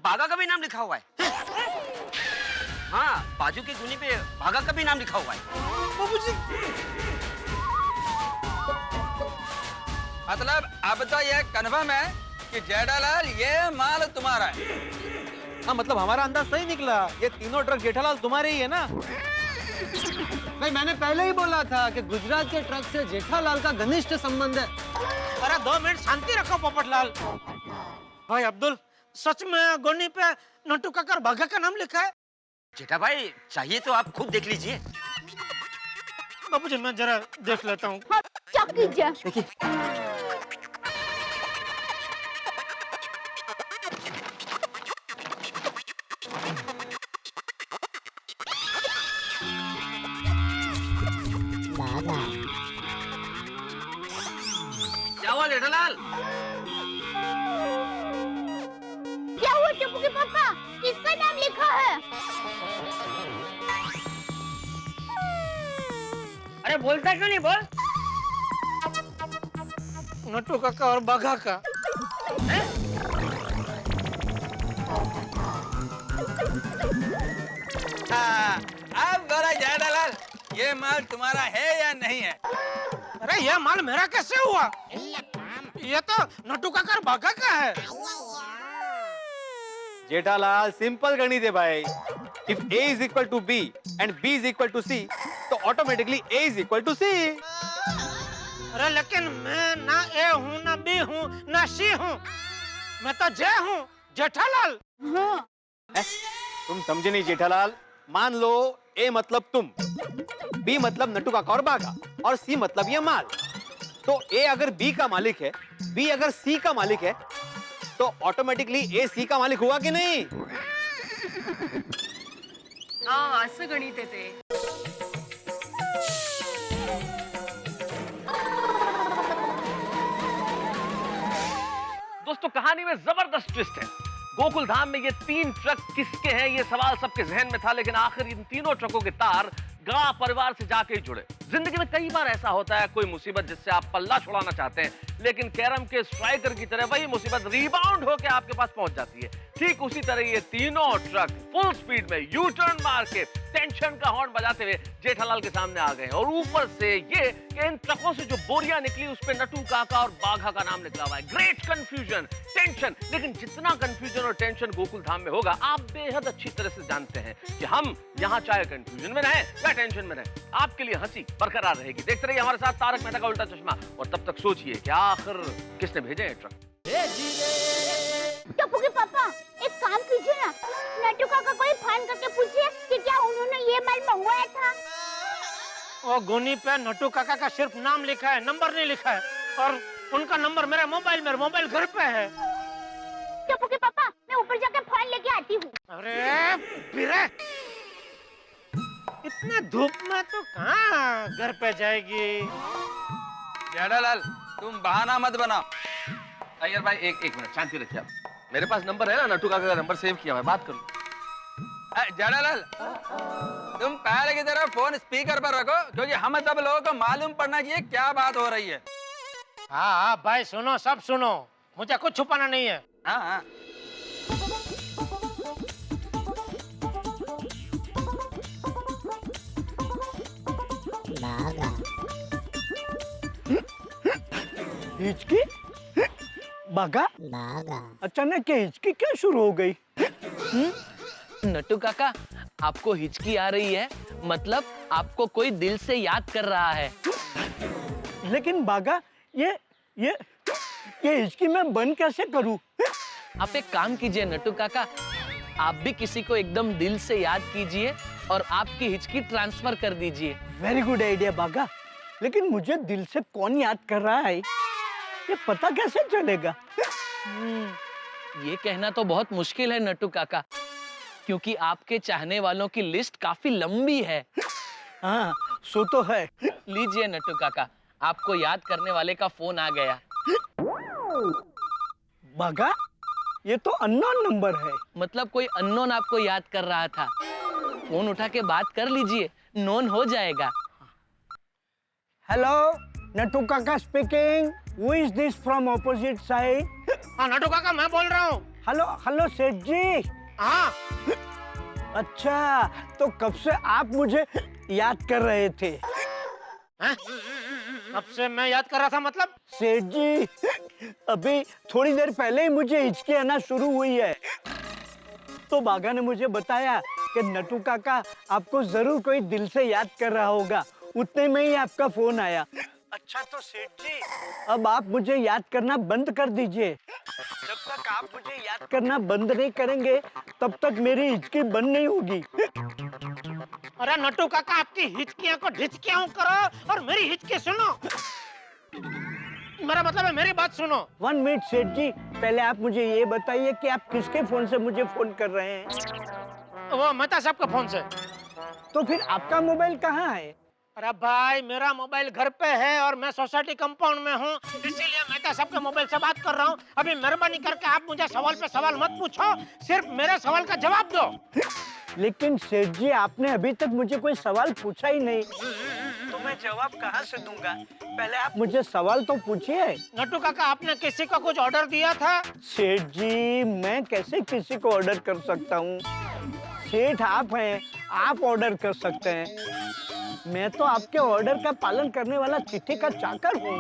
बागा का भी नाम लिखा हुआ है। हाँ, बाजू की गुनी पे बागा का भी नाम लिखा हुआ है। मतलब अब तो ये कन्फर्म है कि जेठालाल ये माल तुम्हारा है। हाँ, मतलब हमारा अंदाज सही निकला, ये तीनों ट्रक जेठालाल तुम्हारे ही है ना? नहीं, मैंने पहले ही बोला था कि गुजरात के ट्रक से जेठालाल का घनिष्ठ संबंध है। अरे 2 मिनट शांति रखो पोपटलाल। भाई अब्दुल, सच में गोनी पे नट्टू काका और बागा का नाम लिखा है? जेठा भाई, चाहिए तो आप खुद देख लीजिए। बाबूजी मैं जरा देख लेता हूँ। चेक कीजिए। देखिए, क्या हुआ जेठालाल? क्या हुआ टप्पू के पापा? किसका नाम लिखा है? अरे बोलता क्यों नहीं, बोल। नट्टू काका और बागा का। हाँ, अब बोला जेठालाल, ये माल तुम्हारा है या नहीं है? अरे ये माल मेरा कैसे हुआ? ये तो नट्टू काका और बागा का है। जेठालाल, सिंपल गणित है भाई। If A is equal to B and B is equal to C, तो automatically A is equal to C। अरे लेकिन मैं ना ए हूँ, ना बी हूँ, ना सी हूँ। मैं तो जे हूँ, जेठालाल। तुम समझे नहीं जेठालाल। मान लो A मतलब तुम, B मतलब नट्टू काका और बागा, और C मतलब ये माल। तो A अगर B का मालिक है, B अगर C का मालिक है, तो ऑटोमेटिकली A C का मालिक हुआ कि नहीं? हाँ, असं गणित आहे ते। दोस्तों, कहानी में जबरदस्त ट्विस्ट है। गोकुल धाम में ये 3 ट्रक किसके हैं, ये सवाल सबके जहन में था, लेकिन आखिर इन तीनों ट्रकों के तार गा परिवार से जाके ही जुड़े। जिंदगी में कई बार ऐसा होता है, कोई मुसीबत जिससे आप पल्ला छुड़ाना चाहते हैं, लेकिन कैरम के स्ट्राइकर की तरह वही मुसीबत रीबाउंड होकर आपके पास पहुंच जाती है। ठीक उसी तरह ये तीनों ट्रक फुल स्पीड में यू टर्न मार के टेंशन का हॉर्न बजाते हुए जेठालाल के सामने आ गए। और ऊपर से ये कि इन ट्रकों से जो बोरियां निकली उस पे नट्टू काका और बाघा का नाम निकला हुआ है। Great confusion, tension. लेकिन जितना कंफ्यूजन और टेंशन गोकुल धाम में होगा, आप बेहद अच्छी तरह से जानते हैं कि हम यहाँ चाहे कंफ्यूजन में रहें या टेंशन में रहें, आपके लिए हंसी बरकरार रहेगी। देखते रहिए हमारे साथ तारक मेहता का उल्टा चश्मा, और तब तक सोचिए कि आखिर किसने भेजे हैं ट्रक। टप्पू के पापा, एक काम कीजिए ना, नट्टू काका को ही फोन करके पूछिए कि क्या उन्होंने ये माल मंगवाया था। वो गोनी पे नट्टू काका का सिर्फ नाम लिखा है, नंबर नहीं लिखा है, और उनका नंबर मेरे मोबाइल घर पे है। टप्पू के पापा, मैं ऊपर जाके फोन लेके आती हूँ। अरे फिरे, इतना धूप में तो कहाँ घर पे जाएगी? जेठालाल, तुम बहाना मत बनाओ। अय्यर भाई, एक मिनट शांति रखिए आप। मेरे पास नंबर है ना, नट्टू काका का नंबर सेव किया हुआ है, बात करो। जेठालाल, तुम पहले की तरह फोन स्पीकर पर रखो, क्योंकि हम सब लोगों को मालूम पड़ना चाहिए क्या बात हो रही है। हाँ भाई, सुनो, सब सुनो, मुझे कुछ छुपाना नहीं है। हाँ। हिचकी? बागा? अचानक क्या हिचकी क्या शुरू हो गई? नट्टू काका, आपको हिचकी आ रही है, मतलब आपको कोई दिल से याद कर रहा है। लेकिन बागा, ये हिचकी मैं बंद कैसे करूं? आप एक काम कीजिए नट्टू काका, आप भी किसी को एकदम दिल से याद कीजिए और आपकी हिचकी ट्रांसफर कर दीजिए। वेरी गुड आइडिया बागा, लेकिन मुझे दिल से कौन याद कर रहा है, ये पता कैसे चलेगा? ये कहना तो बहुत मुश्किल है नट्टू काका, क्योंकि आपके चाहने वालों की लिस्ट काफी लंबी है। हाँ, सो तो है। लीजिए नट्टू काका, आपको याद करने वाले का फोन आ गया। बागा, ये तो अननोन नंबर है। मतलब कोई अननोन आपको याद कर रहा था। फोन उठा के बात कर लीजिए, नोन हो जाएगा। हेलो, नटू काका speaking. Who is this from opposite side? हाँ नटू काका मैं बोल रहा हूँ। हेलो हेलो सेठ जी। हाँ अच्छा, तो कब से आप मुझे याद कर रहे थे? हैं? कब से मैं याद कर रहा था मतलब? सेठ जी, अभी थोड़ी देर पहले ही मुझे हिचकी आना शुरू हुई है। तो बागा ने मुझे बताया कि नटू काका आपको जरूर कोई दिल से याद कर रहा होगा। उतने में ही आपका फोन आया। अच्छा तो सेठ जी, अब आप मुझे याद करना बंद कर दीजिए। जब तक आप मुझे याद करना बंद नहीं करेंगे, तब तक मेरी हिचकी बंद नहीं होगी। अरे नटू काका, आपकी हिचकियां को ढिचकियां करो और मेरी हिचकी सुनो। मेरा मतलब है मेरी बात सुनो। 1 मिनट सेठ जी, पहले आप मुझे ये बताइए कि आप किसके फोन से मुझे फोन कर रहे हैं? वो मेहता साहब के फोन से। तो फिर आपका मोबाइल कहाँ है? अरे भाई, मेरा मोबाइल घर पे है और मैं सोसाइटी कंपाउंड में हूँ, इसीलिए मेहता साहब के मोबाइल से बात कर रहा हूँ। अभी मेहरबानी करके आप मुझे सवाल पे सवाल मत पूछो, सिर्फ मेरे सवाल का जवाब दो। लेकिन सेठ जी, आपने अभी तक मुझे कोई सवाल पूछा ही नहीं, तो मैं जवाब कहाँ से दूंगा? पहले आप मुझे सवाल तो पूछिए। नटू काका, आपने किसी को कुछ ऑर्डर दिया था? सेठ जी, मैं कैसे किसी को ऑर्डर कर सकता हूँ? सेठ आप हैं, आप ऑर्डर कर सकते हैं। मैं तो आपके ऑर्डर का पालन करने वाला चिट्ठी का चाकर हूँ।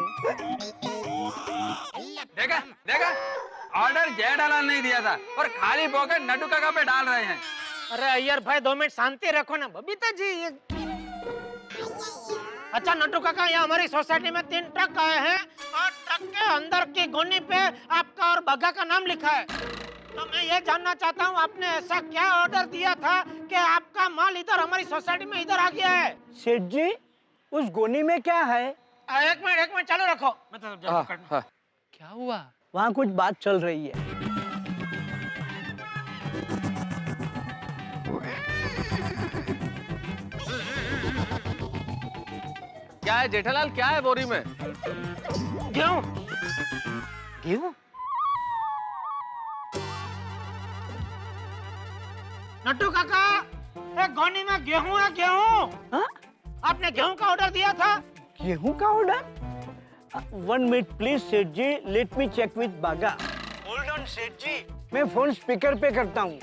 देखा देखा, ऑर्डर जेठालाल नहीं दिया था और खाली पॉकेट नटू काका पे डाल रहे हैं। अरे अय्यर भाई, 2 मिनट शांति रखो ना। बबीता जी अच्छा नटू काका, यहाँ हमारी सोसाइटी में 3 ट्रक आए हैं और ट्रक के अंदर की गोनी पे आपका और बग्गा का नाम लिखा है। तो मैं ये जानना चाहता हूँ, आपने ऐसा क्या ऑर्डर दिया था कि आपका माल इधर हमारी सोसाइटी में इधर आ गया है? सेठ जी, उस गोनी में क्या है? एक मिनट चालू रखो। मैं तो जल्दी करना। क्या हुआ? वहाँ कुछ बात चल रही है। क्या है जेठालाल, क्या है बोरी में? गेहूं। गेहूं? नट्टू काका, एक गोनी में गेहूं है। गेहूं? हाँ? आपने गेहूं का ऑर्डर दिया था? गेहूं का ऑर्डर? 1 मिनट प्लीज सेठ जी, लेट मी चेक विद बागा। होल्ड ऑन सेठ जी, मैं फोन स्पीकर पे करता हूँ।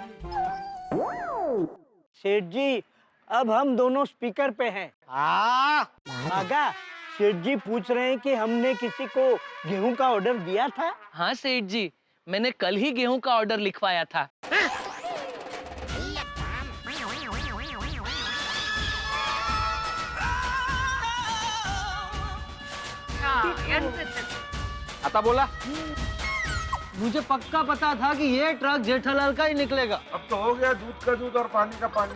सेठ जी, अब हम दोनों स्पीकर पे हैं। बागा, सेठ जी पूछ रहे हैं कि हमने किसी को गेहूं का ऑर्डर दिया था? हाँ सेठ जी, मैंने कल ही गेहूं का ऑर्डर लिखवाया था। आता बोला। मुझे पक्का पता था कि ये ट्रक जेठालाल का ही निकलेगा। अब तो हो गया दूध का दूध और पानी का पानी।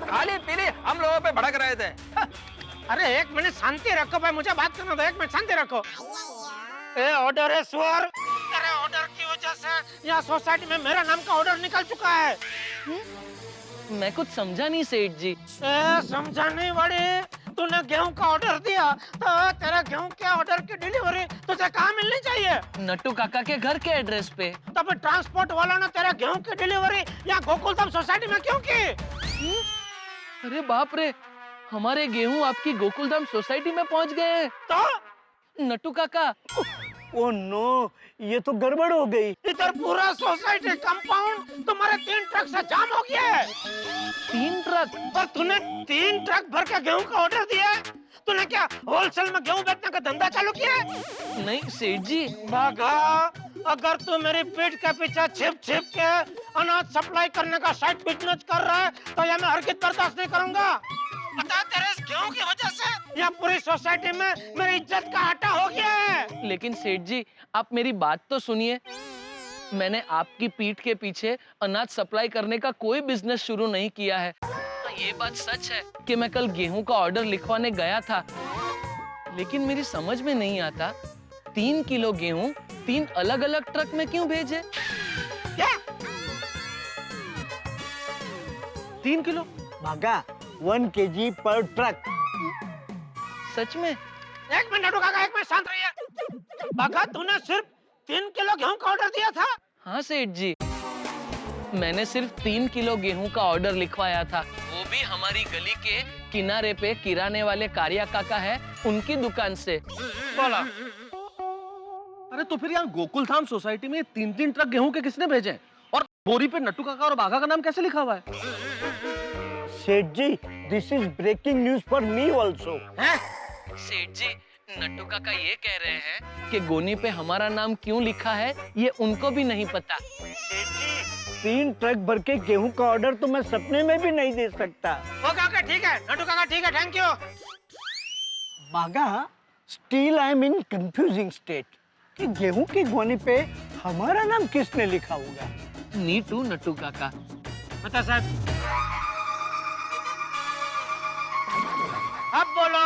खाली पीली हम लोगों पे भड़क रहे थे। अरे एक मिनट शांति रखो भाई, मुझे बात करना दो। एक मिनट शांति रखो। ये ऑर्डर है स्वर। तेरे ऑर्डर की वजह से यहाँ सोसाइटी में मेरा नाम का ऑर्डर निकल चुका है। मैं कुछ समझा नहीं सेठ जी। समझा नहीं बड़ी, तूने गेहूं का ऑर्डर दिया तो तेरा गेहूं के ऑर्डर की डिलीवरी तुझे कहाँ मिलनी चाहिए? नट्टू काका के घर के एड्रेस पे। तो फिर ट्रांसपोर्ट वालों ने तेरा गेहूं की डिलीवरी यहाँ गोकुलधाम सोसाइटी में क्यों की? अरे बाप रे, हमारे गेहूं आपकी गोकुलधाम सोसाइटी में पहुंच गए हैं। तो नट्टू काका, ओह नो, ये तो गड़बड़ हो गई। इधर पूरा सोसाइटी कंपाउंड तुम्हारे 3 ट्रक से जाम हो गया है। 3 ट्रक? पर तूने 3 ट्रक भर के गेहूं का ऑर्डर दिया है। तूने क्या होलसेल में गेहूं बेचने का धंधा चालू किया है? नहीं सेठ जी। बागा, अगर तू मेरी पीठ के पीछे छिप छिप के अनाज सप्लाई करने का साइड बिजनेस कर रहा है तो ये मैं हरगिज़ बर्दाश्त नहीं करूंगा। पता है, तेरे इस गेहूं की वजह से यहाँ पूरी सोसाइटी में मेरी इज्जत का आटा हो गया है। लेकिन सेठ जी, आप मेरी बात तो सुनिए। मैंने आपकी पीठ के पीछे अनाज सप्लाई करने का कोई बिजनेस शुरू नहीं किया है। ये बात सच है कि मैं कल गेहूं का ऑर्डर लिखवाने गया था, लेकिन मेरी समझ में नहीं आता 3 किलो गेहूं 3 अलग-अलग ट्रक में क्यों भेजे? क्या? 3 किलो? बागा, 1 kg पर ट्रक। सच में? एक मिनट रुका, एक मिनट शांत रहिए। बागा, तूने सिर्फ 3 किलो गेहूं का ऑर्डर दिया था? हाँ सेठ जी, मैंने सिर्फ 3 किलो गेहूं का ऑर्डर लिखवाया था, वो भी हमारी गली के किनारे पे किराने वाले कारिया काका है, उनकी दुकान से। बोला। अरे तो फिर यहाँ गोकुल धाम सोसाइटी में 3-3 ट्रक गेहूं के किसने भेजे? और बोरी पे नट्टू काका और बाघा का नाम कैसे लिखा हुआ है? सेठ जी, this is breaking news for me also. सेठ जी, नट्टू काका ये कह रहे हैं कि गोनी पे हमारा नाम क्यों लिखा है, ये उनको भी नहीं पता। 3 ट्रक भर के गेहूं का ऑर्डर तो मैं सपने में भी नहीं दे सकता। ओके ठीक है नटू काका, ठीक है, थैंक यू। बागा, still I am in confusing state कि गेहूं के गोनी पे हमारा नाम किसने लिखा होगा। मी टू नट्टू काका। बता साहब, अब बोलो।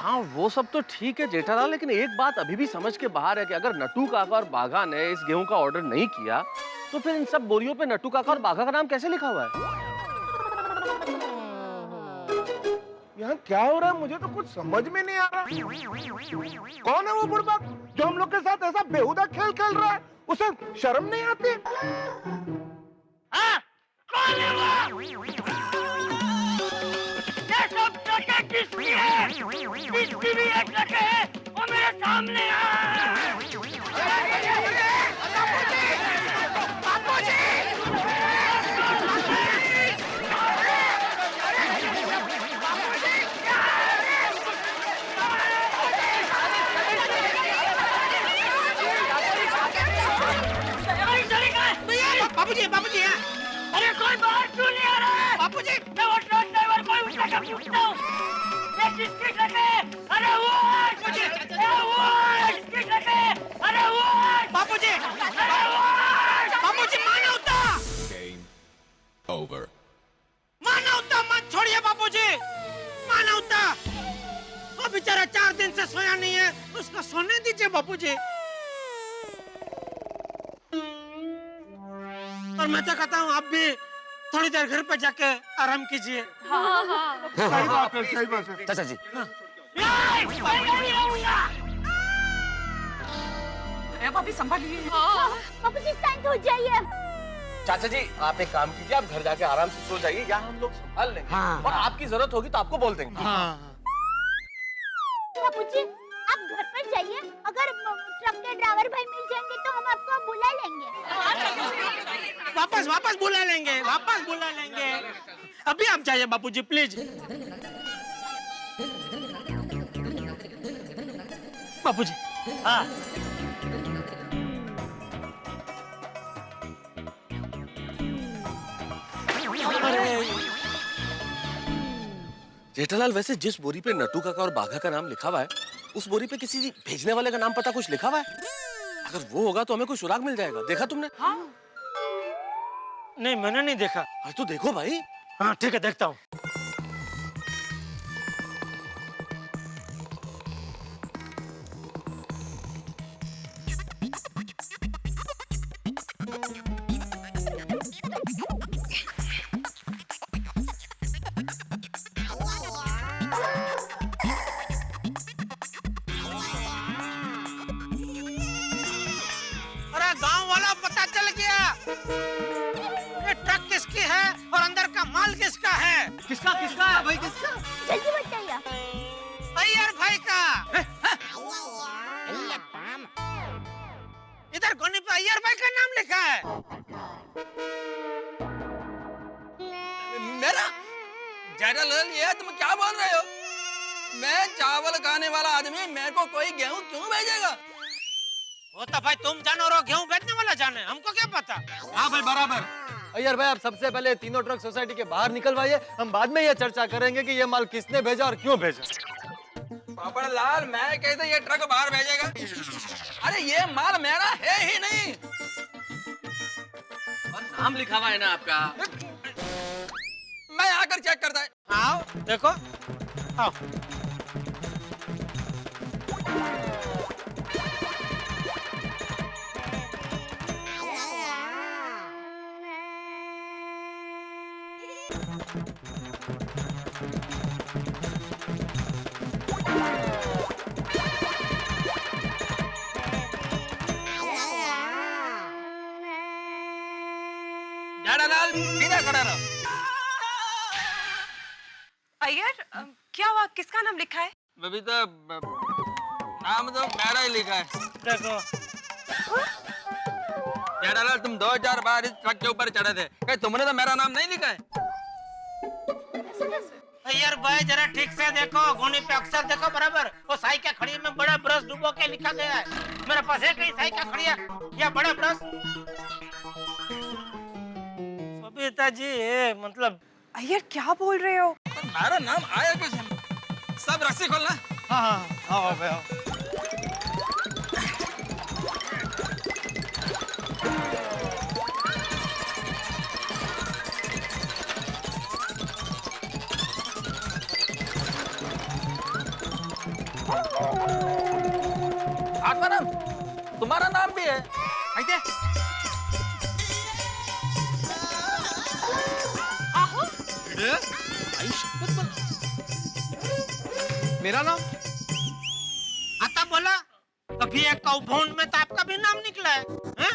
हाँ वो सब तो ठीक है जेठालाल, लेकिन एक बात अभी भी समझ के बाहर है कि अगर नट्टू काका और बाघा ने इस गेहूं का ऑर्डर नहीं किया तो फिर इन सब बोरियों पे नट्टू काका और बाघा का नाम कैसे लिखा हुआ है? यहाँ क्या हो रहा है मुझे तो कुछ समझ में नहीं आ रहा। कौन है वो बुड़बक जो हम लोग के साथ ऐसा बेहुदा खेल खेल रहा है? उसे शर्म नहीं आती? हाँ? कौन है वो? ये सब ट्रकें किसकी है? किसकी भी एक ट्रक है, वो मेरे सामने बाबूजी, बाबूजी, अरे कोई बाहर क्यों नहीं आ रहा है? बाबूजी, मैं वो ट्रक ड्राइवर को उठा कर पूछता हूँ। ये किसकी ट्रक है? अरे वो किसकी ट्रक है? अरे वो बाबूजी, बाबूजी मानवता, मानवता मत छोड़िए बाबूजी, मानवता। वो बेचारा 4 दिन से सोया नहीं है, उसको सोने दीजिए बाबूजी। और मैं तो कहता हूँ आप भी थोड़ी देर घर पे जाके आराम कीजिए। सही बात है, सही बात है। चाचा जी, भाभी संभालिए। पापा जी शांत हो जाइए। चाचा जी आप एक काम कीजिए, आप घर जाके आराम से सो जाइए, यहाँ हम लोग संभाल लेंगे। और आपकी जरूरत होगी तो आपको बोल देंगे। बाबूजी आप घर पर जाइए, अगर ट्रक के ड्राइवर भाई मिल जाएंगे तो हम आपको बुला लेंगे। वापस बुला लेंगे, वापस बुला लेंगे। अभी आप जाइए बापूजी प्लीज। बापूजी, हाँ जेठालाल, वैसे जिस बोरी पे नट्टू काका और बाघा का नाम लिखा हुआ है, उस बोरी पे किसी भेजने वाले का नाम पता कुछ लिखा हुआ है? अगर वो होगा तो हमें कोई सुराग मिल जाएगा। देखा तुमने? हाँ? नहीं मैंने नहीं देखा। अरे तो देखो भाई। हाँ ठीक है, देखता हूँ। गांव वाला पता चल गया ये ट्रक किसकी है और अंदर का माल किसका है। किसका किसका है भाई, किसका? जल्दी बताइए। अय्यर भाई का। इधर कोने पे अय्यर भाई का नाम लिखा है। मेरा जेठालाल, ये तुम क्या बोल रहे हो? मैं चावल खाने वाला आदमी, मेरे को कोई गेहूं क्यों भेजेगा? वो तो भाई तुम जानो और गेहूं बेचने वाला जाने, हमको क्या पता। हाँ भाई बराबर। अय्यर भाई आप सबसे पहले तीनों ट्रक सोसाइटी के बाहर निकलवाइए, हम बाद में ये चर्चा करेंगे कि ये माल किसने भेजा और क्यों भेजा। पापड़ लाल, मैं कैसे ये ट्रक बाहर भेजेगा? अरे ये माल मेरा है ही नहीं। और नाम लिखा हुआ है ना आपका। मैं आकर चेक करता है। आओ देखो, आओ। जेठालाल सीधा खड़ा रहो। क्या हुआ? किसका नाम लिखा है? बबीता, नाम तो मेरा ही लिखा है। देखो जेठालाल, तुम 2000 बार इस ट्रक के ऊपर चढ़े थे, कहीं तुमने तो मेरा नाम नहीं लिखा है? यार भाई जरा ठीक से देखो, गोनी पे अक्षर देखो बराबर। वो साई क्या खड़ी में बड़ा ब्रश डुबो के लिखा गया है। मेरे पास है कहीं साई क्या खड़ी है या बड़ा ब्रश? बबीता जी मतलब अय्यर क्या बोल रहे हो? मेरा नाम आया कुछ? सब रस्सी खोलना। हाँ आओ आओ। आत्माराम, तुम्हारा नाम भी है? आइए। मेरा नाम आता बोला कभी एक काउबोन में तो आपका भी नाम निकला है, हैं?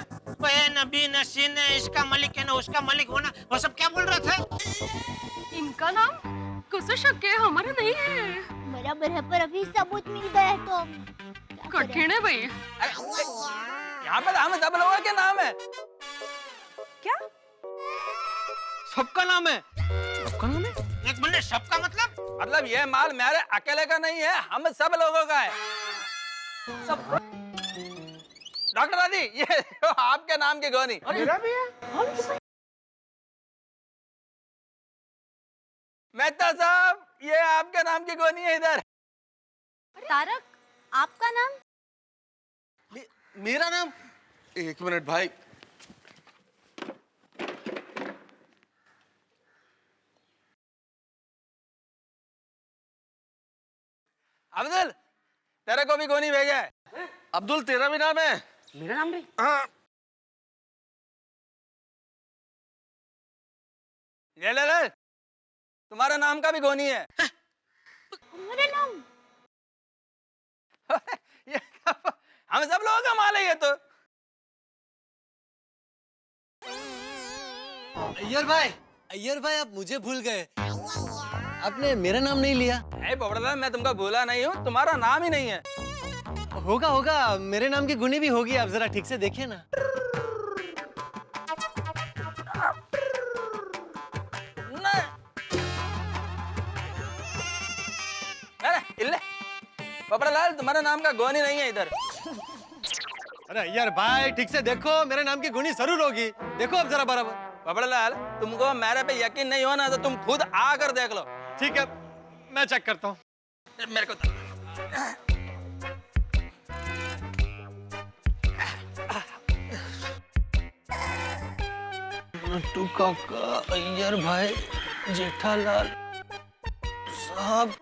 नबी नसी ने इसका मलिक है ना उसका मलिक होना, वो सब क्या बोल रहे थे? इनका नाम कैसे शक है, हमारा नहीं है। बराबर है, पर अभी सबूत मिल गया तो कठिन है भाई। यहाँ पे हम सब लोगों के नाम है। क्या? सबका नाम है। एक मिनट, सबका मतलब ये माल मेरे अकेले का नहीं है, हम सब लोगों का है। सब डॉक्टर दादी, ये आपके नाम की गोनी। मेरा भी है। मेहता साहब, ये आपके नाम की गोनी है इधर। तारक, आपका नाम? मेरा नाम? एक मिनट भाई। अब्दुल, तेरे को भी गोनी भेजा है। अब्दुल, तेरा भी नाम है? मेरा नाम भी? हाँ। ले, तुम्हारा नाम का भी गोनी है। मेरा नाम ये हम सब लोगों का माल है ये तो। अय्यर भाई आप मुझे भूल गए। आपने मेरा नाम नहीं लिया। पोपटलाल, मैं तुमको भूला नहीं हूँ, तुम्हारा नाम ही नहीं है। होगा, मेरे नाम की गुनी भी होगी, आप जरा ठीक से देखिए ना। पोपटलाल, तुम्हारे नाम का गोनी नहीं है इधर। अरे यार भाई, ठीक से देखो, मेरे नाम की गुनी जरूर होगी। देखो अब जरा बराबर। पोपटलाल, तुमको मेरे पे यकीन नहीं हो ना तो तुम खुद आकर देख लो। ठीक है, मैं चेक करता हूँ। मेरे को नट्टू काका, अय्यर भाई, जेठालाल साहब।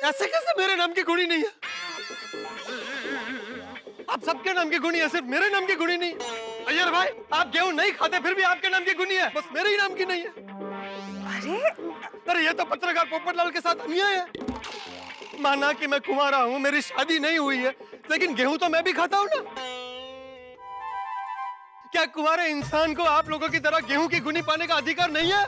ऐसे कैसे मेरे नाम की गुणी नहीं है? आप सबके नाम की गुणी है, सिर्फ मेरे नाम की गुणी नहीं। अय्यर भाई, आप गेहूं नहीं खाते फिर भी आपके नाम की गुणी है, बस मेरे ही नाम की नहीं है। अरे ये तो पत्रकार पोपटलाल के साथ अन्याय है। माना कि मैं कुंवारा हूँ, मेरी शादी नहीं हुई है, लेकिन गेहूं तो मैं भी खाता हूँ ना। क्या कुंवारे इंसान को आप लोगों की तरह गेहूं की गुणी पाने का अधिकार नहीं है?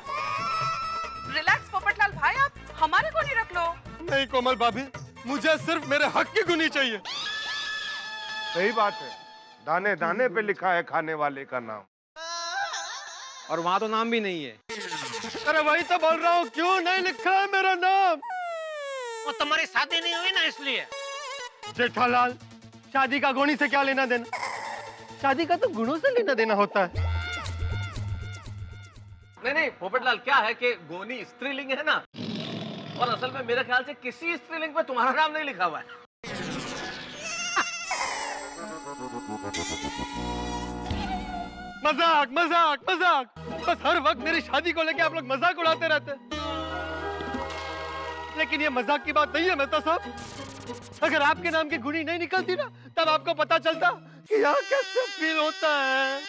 रिलैक्स पोपटलाल भाई, आप हमारे को नहीं रख लो। नहीं कोमल भाभी, मुझे सिर्फ मेरे हक की गुनी चाहिए। सही बात है, दाने दाने पे लिखा है खाने वाले का नाम, और वहां तो नाम भी नहीं है। अरे वही तो बोल रहा हूँ, क्यों नहीं लिखा है मेरा नाम? वो तुम्हारी शादी नहीं हुई ना इसलिए। जेठालाल, शादी का गोनी से क्या लेना देना? शादी का तो गुणों से लेना देना होता है। नहीं, पोपटलाल, क्या है कि गोनी स्त्रीलिंग है ना, और असल में मेरे ख्याल से किसी स्त्रीलिंग पे तुम्हारा नाम नहीं लिखा हुआ है। मजाक मजाक मजाक, बस हर वक्त मेरी शादी को लेके आप लोग मजाक उड़ाते रहते हैं। लेकिन ये मजाक की बात नहीं है मेहता साहब। अगर आपके नाम की गुणी नहीं निकलती ना, तब आपको पता चलता कि यहाँ कैसे फील होता है।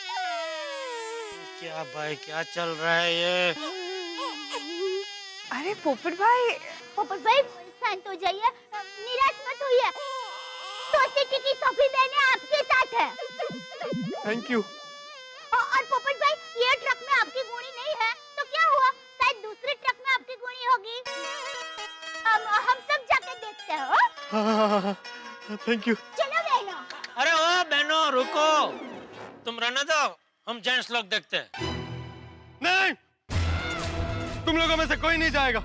क्या भाई क्या चल रहा है ये? अरे पोपट भाई शांत हो जाइए, निराश मत होइए। सोचती थी कि सभी बहनें आपके साथ है। Thank you. और पोपट भाई, ये ट्रक में आपकी गोली नहीं है तो क्या हुआ? शायद दूसरे ट्रक में आपकी गोली होगी। हम सब जाके देखते हैं। Thank you. चलो बहनों। अरे ओ बहनों रुको, तुम रहने दो, हम जेंट्स लोग देखते हैं। नहीं, तुम लोगों में से कोई नहीं जाएगा।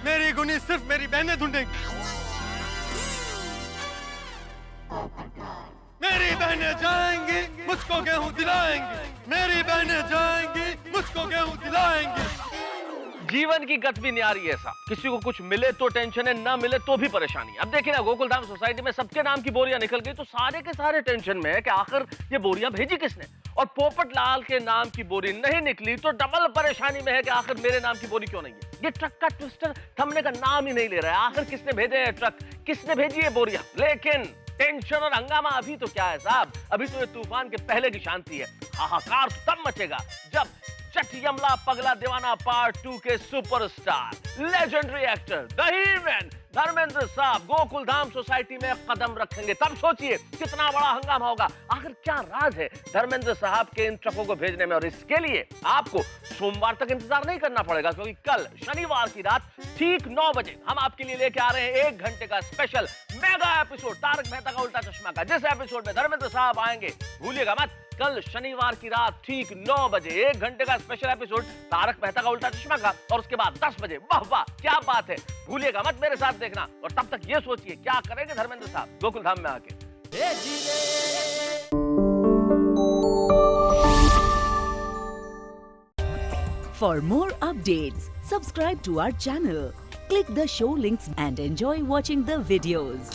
मेरी गुनी सिर्फ मेरी बहनें ढूंढेंगी। मेरी बहनें जाएंगी, मुझको गेहूं दिलाएंगी। मेरी बहनें जाएंगी, मुझको गेहूं दिलाएंगी। जीवन की गत भी न्यारी है साहब। किसी को कुछ मिले तो टेंशन है, ना मिले तो भी परेशानी। अब देखिए ना, गोकुलधाम सोसाइटी में सबके नाम की बोरियां निकल गई तो सारे के सारे टेंशन में है कि आखिर ये बोरियां भेजी किसने। और पोपट लाल के नाम की बोरी नहीं निकली तो डबल परेशानी में है कि आखिर मेरे नाम की बोरी क्यों नहीं है। ये ट्रक का ट्विस्टर थमने का नाम ही नहीं ले रहा है। आखिर किसने भेजे हैं ट्रक, किसने भेजी है बोरियां। लेकिन टेंशन और हंगामा अभी तो क्या है साहब, अभी तो ये तूफान के पहले की शांति है। हाहाकार तो तब मचेगा जब चट यमला पगला दीवाना पार्ट 2 के superstar legendary actor the He-Man Dharmendra साहब गोकुलधाम सोसाइटी में कदम रखेंगे। तब सोचिए कितना बड़ा हंगामा होगा। आखिर क्या राज है धर्मेंद्र साहब के इन ट्रकों को भेजने में। और इसके लिए आपको सोमवार तक इंतजार नहीं करना पड़ेगा, क्योंकि कल शनिवार की रात ठीक 9 बजे हम आपके लिए लेके आ रहे हैं 1 घंटे का special mega episode Taarak Mehta Ka Ooltah चश्मा का। जिस एपिसोड में धर्मेंद्र साहब आएंगे, भूलिएगा मत, कल शनिवार की रात ठीक 9 बजे 1 घंटे का स्पेशल एपिसोड तारक मेहता का उल्टा चश्मा का। और उसके बाद 10 बजे, वाह वाह क्या बात है, भूलिएगा मत मेरे साथ देखना। और तब तक ये सोचिए क्या करेंगे धर्मेंद्र साहब गोकुलधाम में आके। For more updates, subscribe to our channel, click the show links and enjoy watching the videos.